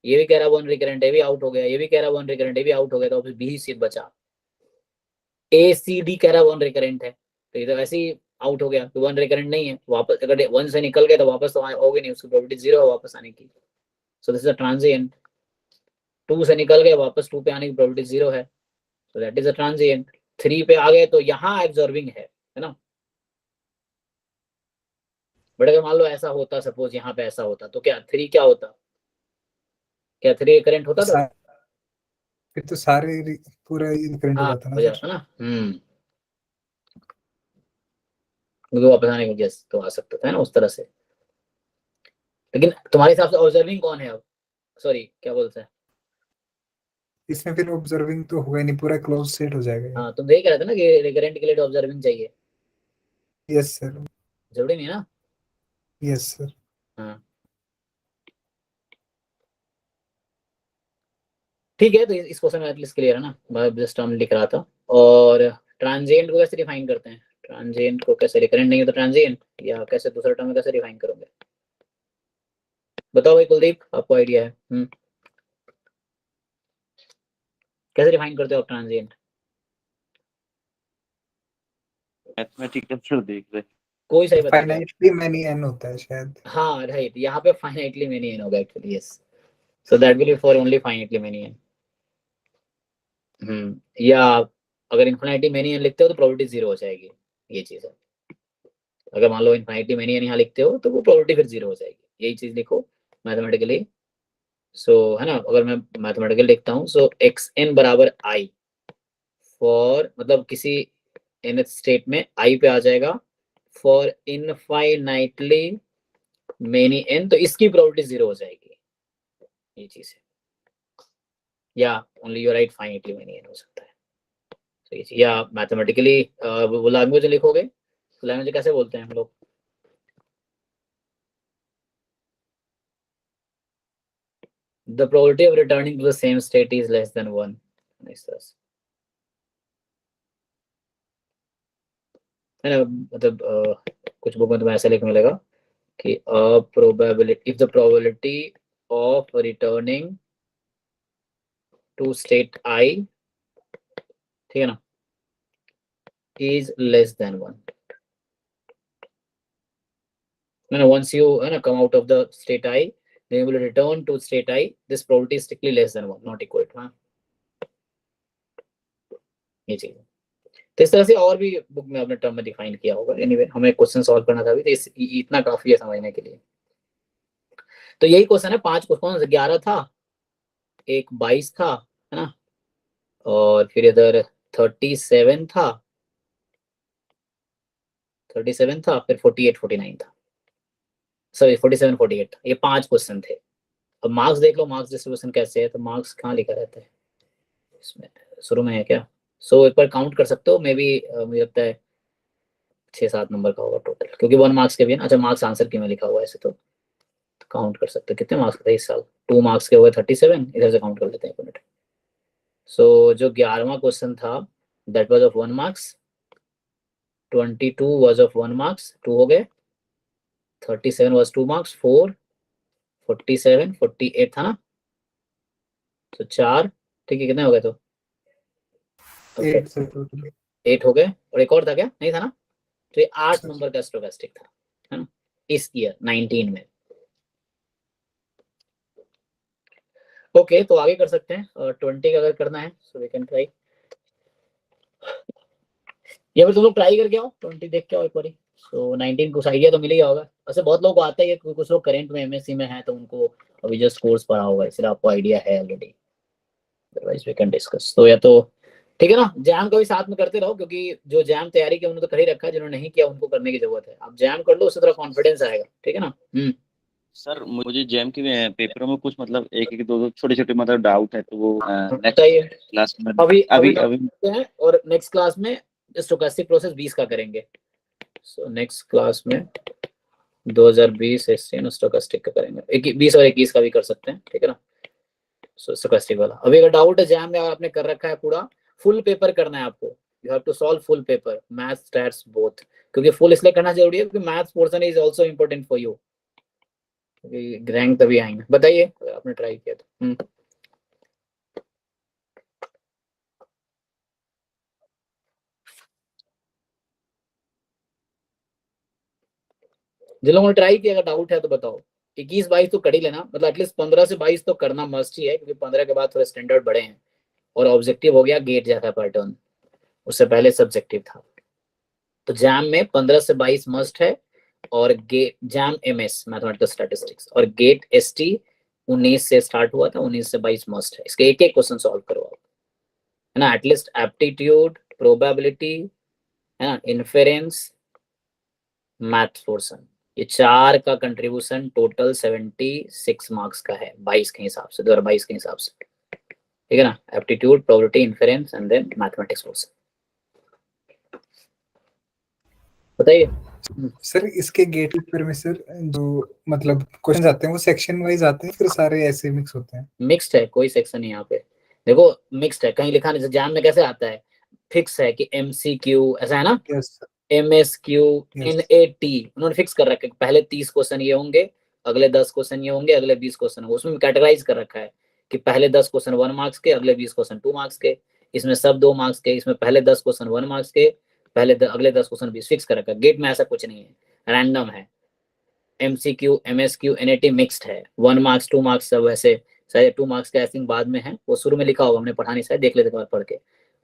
ये भी कह रहा 1 रिकरेंट है भी आउट हो गया, ये भी कह रहा 1 रिकरेंट है भी आउट हो गया, तो बी सीट बचा। ए सी डी कह रहा 1 रिकरेंट है, तो ये तो वैसे ही आउट हो गया, तो 1 रिकरेंट नहीं है, वापस अगर 1 से निकल गए तो वापस तो होगी नहीं, उसकी प्रोबेबिलिटी 0 है वापस आने की, सो दिस इज अ ट्रांजिएंट। 2 से निकल गए वापस 2 पे आने की प्रोबेबिलिटी 0 है, so that is a transient. 3 पे आ गए तो यहाँ एब्जॉर्बिंग है ना। बट अगर मान लो ऐसा होता, सपोज यहाँ पे ऐसा होता, तो क्या 3 क्या होता, क्या 3 रिकरेंट होता तो? फिर तो सारे पूरा करंट हो हाँ जाता ना हो सर। जाता ना, क्योंकि वापस आने की वजह तो आ सकता था ना उस तरह से। लेकिन तुम्हारे हिसाब से ऑब्जर्विंग कौन है अब, सॉरी क्या बोलते हैं? इसमें फिर ऑब्जर्विंग तो होगा नहीं, पूरा क्लोज सेट हो जाएगा। हाँ तुम देख रहे थे ना कि रिकरेंट के लिए तो ऑब्जर्विंग चाहिए, यस सर। जरूरी नहीं है ना। Yes sir. हाँ ठीक है, तो इस क्वेश्चन में एटलीस्ट क्लियर है ना, मैं जस्ट टर्म लिख रहा था। और ट्रांजिएंट को कैसे डिफाइन करते हैं, ट्रांजिएंट को कैसे, रिकरेंट नहीं है तो ट्रांजिएंट, या कैसे दूसरा टर्म में कैसे डिफाइन करोगे? बताओ भाई कुलदीप, आपको आइडिया है? कैसे डिफाइन करते हो आप ट्रांजिएंट? मैथमेटिकल फिर देख रहे। कोई सही बता दो। फाइनाइटली मैनी एन होता है शायद। हाँ राइट, यहाँ पे फाइनाइटली मेनी एन होगा actually, yes, so that will be for only finitely many N. या अगर इन्फिनिटी मेनी एन लिखते हो तो प्रोबेबिलिटी 0 हो जाएगी, ये चीज है। अगर मान लो इन्फिनिटी मेनी एन यहाँ लिखते हो तो वो प्रोबेबिलिटी फिर 0 हो जाएगी, यही चीज लिखो मैथमेटिकली। सो है ना, अगर मैं मैथमेटिकली लिखता हूँ, सो एक्स एन बराबर आई फॉर, मतलब किसी nth स्टेट में आई पे आ जाएगा, फॉर इनफाइनाइटली मेनी एन, तो इसकी प्रोबेबिलिटी 0 हो जाएगी, ये चीज है। या only you right finitely many N हो सकता है, तो ये चीज। या मैथमेटिकली वो लैंग्वेज लिखोगे, तो लैंग्वेज कैसे बोलते हैं हम लोग? The probability of returning to the same state is less than 1, इस तरह से है ना। मतलब कुछ बुक में तुम्हें ऐसा लिखने मिलेगा कि probability, if the probability of returning to state I, ठीक है ना, is less than 1, है ना, once you है ना come out of the state I, then you will return to state I, this probability is strictly less than 1, not equal to, हाँ ये चीज। तो इस तरह से और भी बुक में अपने टर्म में डिफाइन किया होगा। एनीवे हमें क्वेश्चन सॉल्व करना था अभी, तो इतना काफी है समझने के लिए। तो यही क्वेश्चन है, 5 क्वेश्चन, 11 था, एक 22 था, है ना, और फिर इधर 37 था, 37 था, फिर 48 49 था, सॉरी 47 48 था, ये 5 क्वेश्चन थे। अब मार्क्स देख लो, मार्क्स डिस्ट्रीब्यूशन कैसे है, तो मार्क्स कहाँ लिखा रहता है इसमें, शुरू में है क्या? सो एक बार काउंट कर सकते हो, मे बी मुझे लगता है 6-7 नंबर का होगा टोटल, क्योंकि 1 मार्क्स के भी है ना। अच्छा मार्क्स आंसर की में लिखा हुआ है ऐसे, तो काउंट कर सकते हो कितने मार्क्स थे इस साल। 2 मार्क्स के हुए 37, इधर से काउंट कर लेते हैं 1 मिनट। सो जो 11वां क्वेश्चन था that was of 1 marks, 22 was of 1 marks, 2 हो गए, 37 was 2 marks, 4, 47, 48 था ना, तो 4, ठीक है, कितने हो गए तो 8 से total। 8 हो गए, और एक और था क्या, नहीं था ना, तो ये 8 सर। नंबर का स्टोकेस्टिक था, है ना, इस ईयर 19 में। ओके, तो आगे कर सकते हैं, और 20 का अगर करना है सो वी कैन ट्राई, या फिर तुम लोग ट्राई करके आओ, 20 देख के आओ एक बारी। सो 19 कुछ आइडिया तो मिल ही गया होगा, वैसे बहुत लोगों को आता है, कुछ लोग करेंट में एमएससी में है तो उनको अभी जस्ट कोर्स पढ़ा होगा, इसलिए आपको आइडिया है already, otherwise we can discuss. तो या तो ठीक है ना, जैम का भी साथ में करते रहो, क्योंकि जो जैम तैयारी की उन्होंने तो कर ही रखा है, जिन्होंने नहीं किया उनको करने की जरूरत है, आप जैम कर लो, उससे थोड़ा कॉन्फिडेंस आएगा, ठीक है ना। सर मुझे जैम के पेपरों में कुछ मतलब एक एक दो दो छोटे छोटे मतलब डाउट है, तो वो बताइए। नेक्स्ट क्लास में अभी अभी करते हैं, और नेक्स्ट क्लास में स्टोकेस्टिक प्रोसेस 20 का करेंगे। सो नेक्स्ट क्लास में 2020 एससीएन स्टोकेस्टिक का करेंगे, 20 और 21 का भी कर सकते हैं, ठीक है ना। सो स्टोकेस्टिक वाला अभी अगर डाउट है जैम में, अगर आपने कर रखा है पूरा फुल पेपर करना है आपको, you have to solve full paper, maths stats both, क्योंकि फुल इसलिए करना जरूरी है क्योंकि maths portion is also important for you, क्योंकि रैंक तभी आएंगे। बताइए अगर आपने ट्राई किया तो। जिन लोगों ने ट्राई किया, अगर डाउट है तो बताओ। 21-22 तो कर ही लेना, मतलब एटलीस्ट 15 से 22 तो करना मस्ट ही है, क्योंकि 15 के बाद थोड़े स्टैंडर्ड बढ़े हैं, और ऑब्जेक्टिव हो गया गेट जैसा पैटर्न, उससे पहले सब्जेक्टिव था। तो जैम में 15 से 22 मस्ट है, और GATE JAM MS mathematical statistics, और गेट एसटी 19 से स्टार्ट हुआ था, 19 से 22 मस्ट है, इसके एक एक क्वेश्चन सॉल्व करो आप, है ना, एटलीस्ट एप्टीट्यूड, प्रोबेबिलिटी, है ना, इन्फेरेंस, मैथ पोर्शन, ये 4 का कंट्रीब्यूशन टोटल 76 मार्क्स का है 22 के हिसाब से, 2022 के हिसाब से, ठीक है ना, aptitude, probability, inference and then mathematics portion. बताइए सर इसके गेट पेपर में सर जो मतलब क्वेश्चन आते हैं वो सेक्शन वाइज आते हैं, फिर सारे ऐसे मिक्स होते हैं? मिक्स्ड है, कोई सेक्शन नहीं यहाँ पे, देखो मिक्स्ड है, कहीं लिखा नहीं, एग्जाम में कैसे आता है फिक्स है कि एमसीक्यू ऐसा है ना, yes sir. MSQ, Yes. NAT उन्होंने फिक्स कर रखा है, पहले 30 क्वेश्चन ये होंगे, अगले 10 क्वेश्चन ये होंगे, अगले 20 क्वेश्चन होंगे, उसमें कैटेगराइज कर रखा है कि पहले 10 क्वेश्चन 1 मार्क्स के, अगले 20 क्वेश्चन 2 मार्क्स के, इसमें सब 2 मार्क्स के, इसमें पहले 10 क्वेश्चन 1 मार्क्स के, अगले 10 क्वेश्चन 20, फिक्स कर रखा है। गेट में ऐसा कुछ नहीं है, रैंडम है, एमसीक्यू, एमएसक्यू, एनएटी मिक्स्ड है, 1 मार्क्स 2 मार्क्स सब ऐसे, शायद 2 मार्क्स का आई थिंक बाद में है, वो शुरू में लिखा होगा, हमने पढ़ा नहीं, शायद देख लेते बार पढ़ के,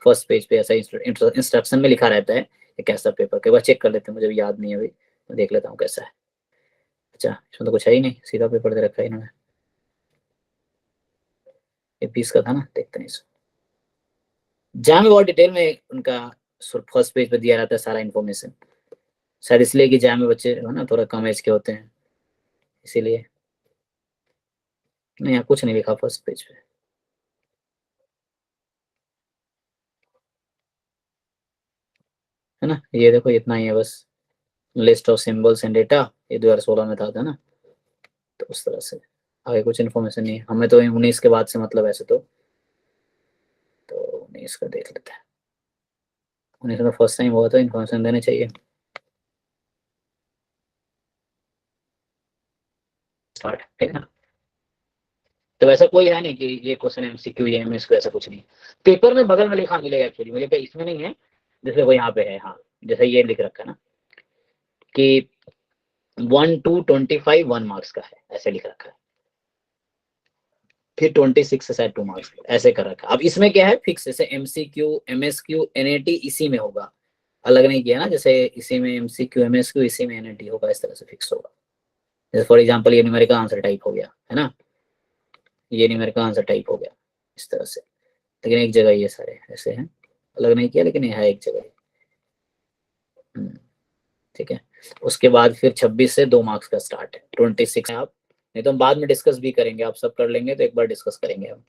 फर्स्ट पेज पे ऐसा इंस्ट्रक्शन में लिखा रहता है कि कैसा पेपर, के बाद चेक कर लेते हैं, मुझे भी याद नहीं है अभी, मैं देख लेता हूँ कैसा है। अच्छा, इसमें तो कुछ है ही नहीं, सीधा पेपर दे रखा है इन्होंने, ये 20 का था ना, देखते हैं इसको। जहाँ में बहुत डिटेल में उनका फर्स्ट पेज पे दिया रहता है सारा इन्फॉर्मेशन, शायद इसलिए कि जहाँ में बच्चे है ना थोड़ा कम एज के होते हैं, इसीलिए। नहीं, यहाँ कुछ नहीं लिखा फर्स्ट पेज पे, है ना, ये देखो इतना ही है बस, list of symbols and data, ये 2016 में था ना, तो उस तरह से आगे कुछ इन्फॉर्मेशन नहीं है, हमें तो 19 के बाद से मतलब ऐसे तो 19 का देख लेते हैं, 19 में फर्स्ट टाइम हुआ तो इन्फॉर्मेशन देने चाहिए। स्टार्ट, ठीक है ना, तो वैसा कोई है नहीं कि ये क्वेश्चन एमसीक्यू या एमएस को, ऐसा कुछ नहीं, पेपर में बगल में लिखा मिलेगा एक्चुअली, मुझे क्या इसमें नहीं है, जैसे वो यहाँ पे है, हाँ जैसे ये लिख रखा है ना कि 1 to 25 1 मार्क्स का है, ऐसे लिख रखा है, फिर 26 से शायद 2 मार्क्स ऐसे कर रखा है। अब इसमें क्या है फिक्स, जैसे एमसीक्यू, एमएसक्यू, एनएटी इसी में होगा, अलग नहीं किया ना, जैसे इसी में एमसीक्यू, एमएसक्यू, इसी में एनएटी होगा, इस तरह से फिक्स होगा। जैसे फॉर एग्जांपल ये न्यूमेरिकल आंसर टाइप हो गया, है ना, ये न्यूमेरिकल आंसर टाइप हो गया इस तरह से, लेकिन एक जगह ये सारे ऐसे हैं, अलग नहीं किया, लेकिन यह है एक जगह, ठीक है। उसके बाद फिर 26 से 2 मार्क्स का स्टार्ट है, 26 है आप, नहीं तो हम बाद में डिस्कस भी करेंगे, आप सब कर लेंगे तो एक बार डिस्कस करेंगे हम।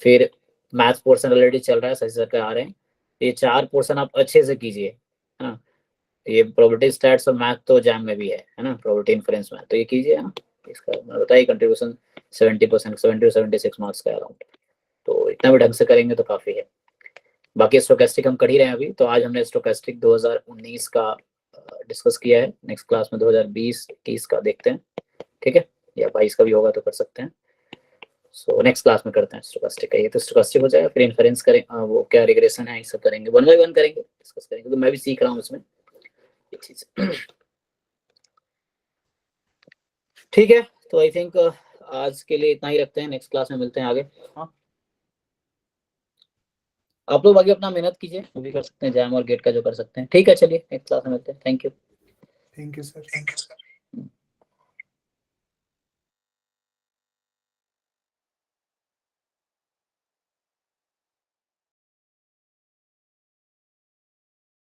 फिर मैथ्स पोर्शन ऑलरेडी चल रहा है, सही सर आ रहे हैं, ये 4 पोर्शन आप अच्छे से कीजिए, है ना, ये प्रोबेबिलिटी स्टैट्स और मैथ तो जैम में भी है ना, प्रोबेबिलिटी इन्फरेंस मैथ, तो ये कीजिए ना, इसका बताइए कंट्रीब्यूशन 70%, 70 to 76 मार्क्स का अराउंड, तो इतना भी ढंग से करेंगे तो काफी है। बाकी स्टोकेस्टिक हम कर ही रहे हैं अभी, तो आज हमने स्टोकेस्टिक 2019 का डिस्कस किया है। नेक्स्ट क्लास में 2020-21 का देखते हैं, ठीक है, या 22 का भी होगा तो कर सकते हैं। सो नेक्स्ट क्लास में करते हैं स्टोकेस्टिक का। ये तो स्टोकेस्टिक हो जाएगा, फिर इन्फरेंस करें, वो क्या रिग्रेशन है ये सब करेंगे, 1 बाय 1 करेंगे, डिस्कस करेंगे, तो मैं भी सीख रहा हूँ इसमें ये चीज। ठीक है, तो आई थिंक आज के लिए इतना ही रखते हैं, नेक्स्ट क्लास में मिलते हैं आगे। हाँ, आप लोग आगे अपना मेहनत कीजिए, वो भी कर सकते हैं, जैम और गेट का जो कर सकते हैं। ठीक है, चलिए नेक्स्ट क्लास में मिलते हैं। Thank you. Thank you sir.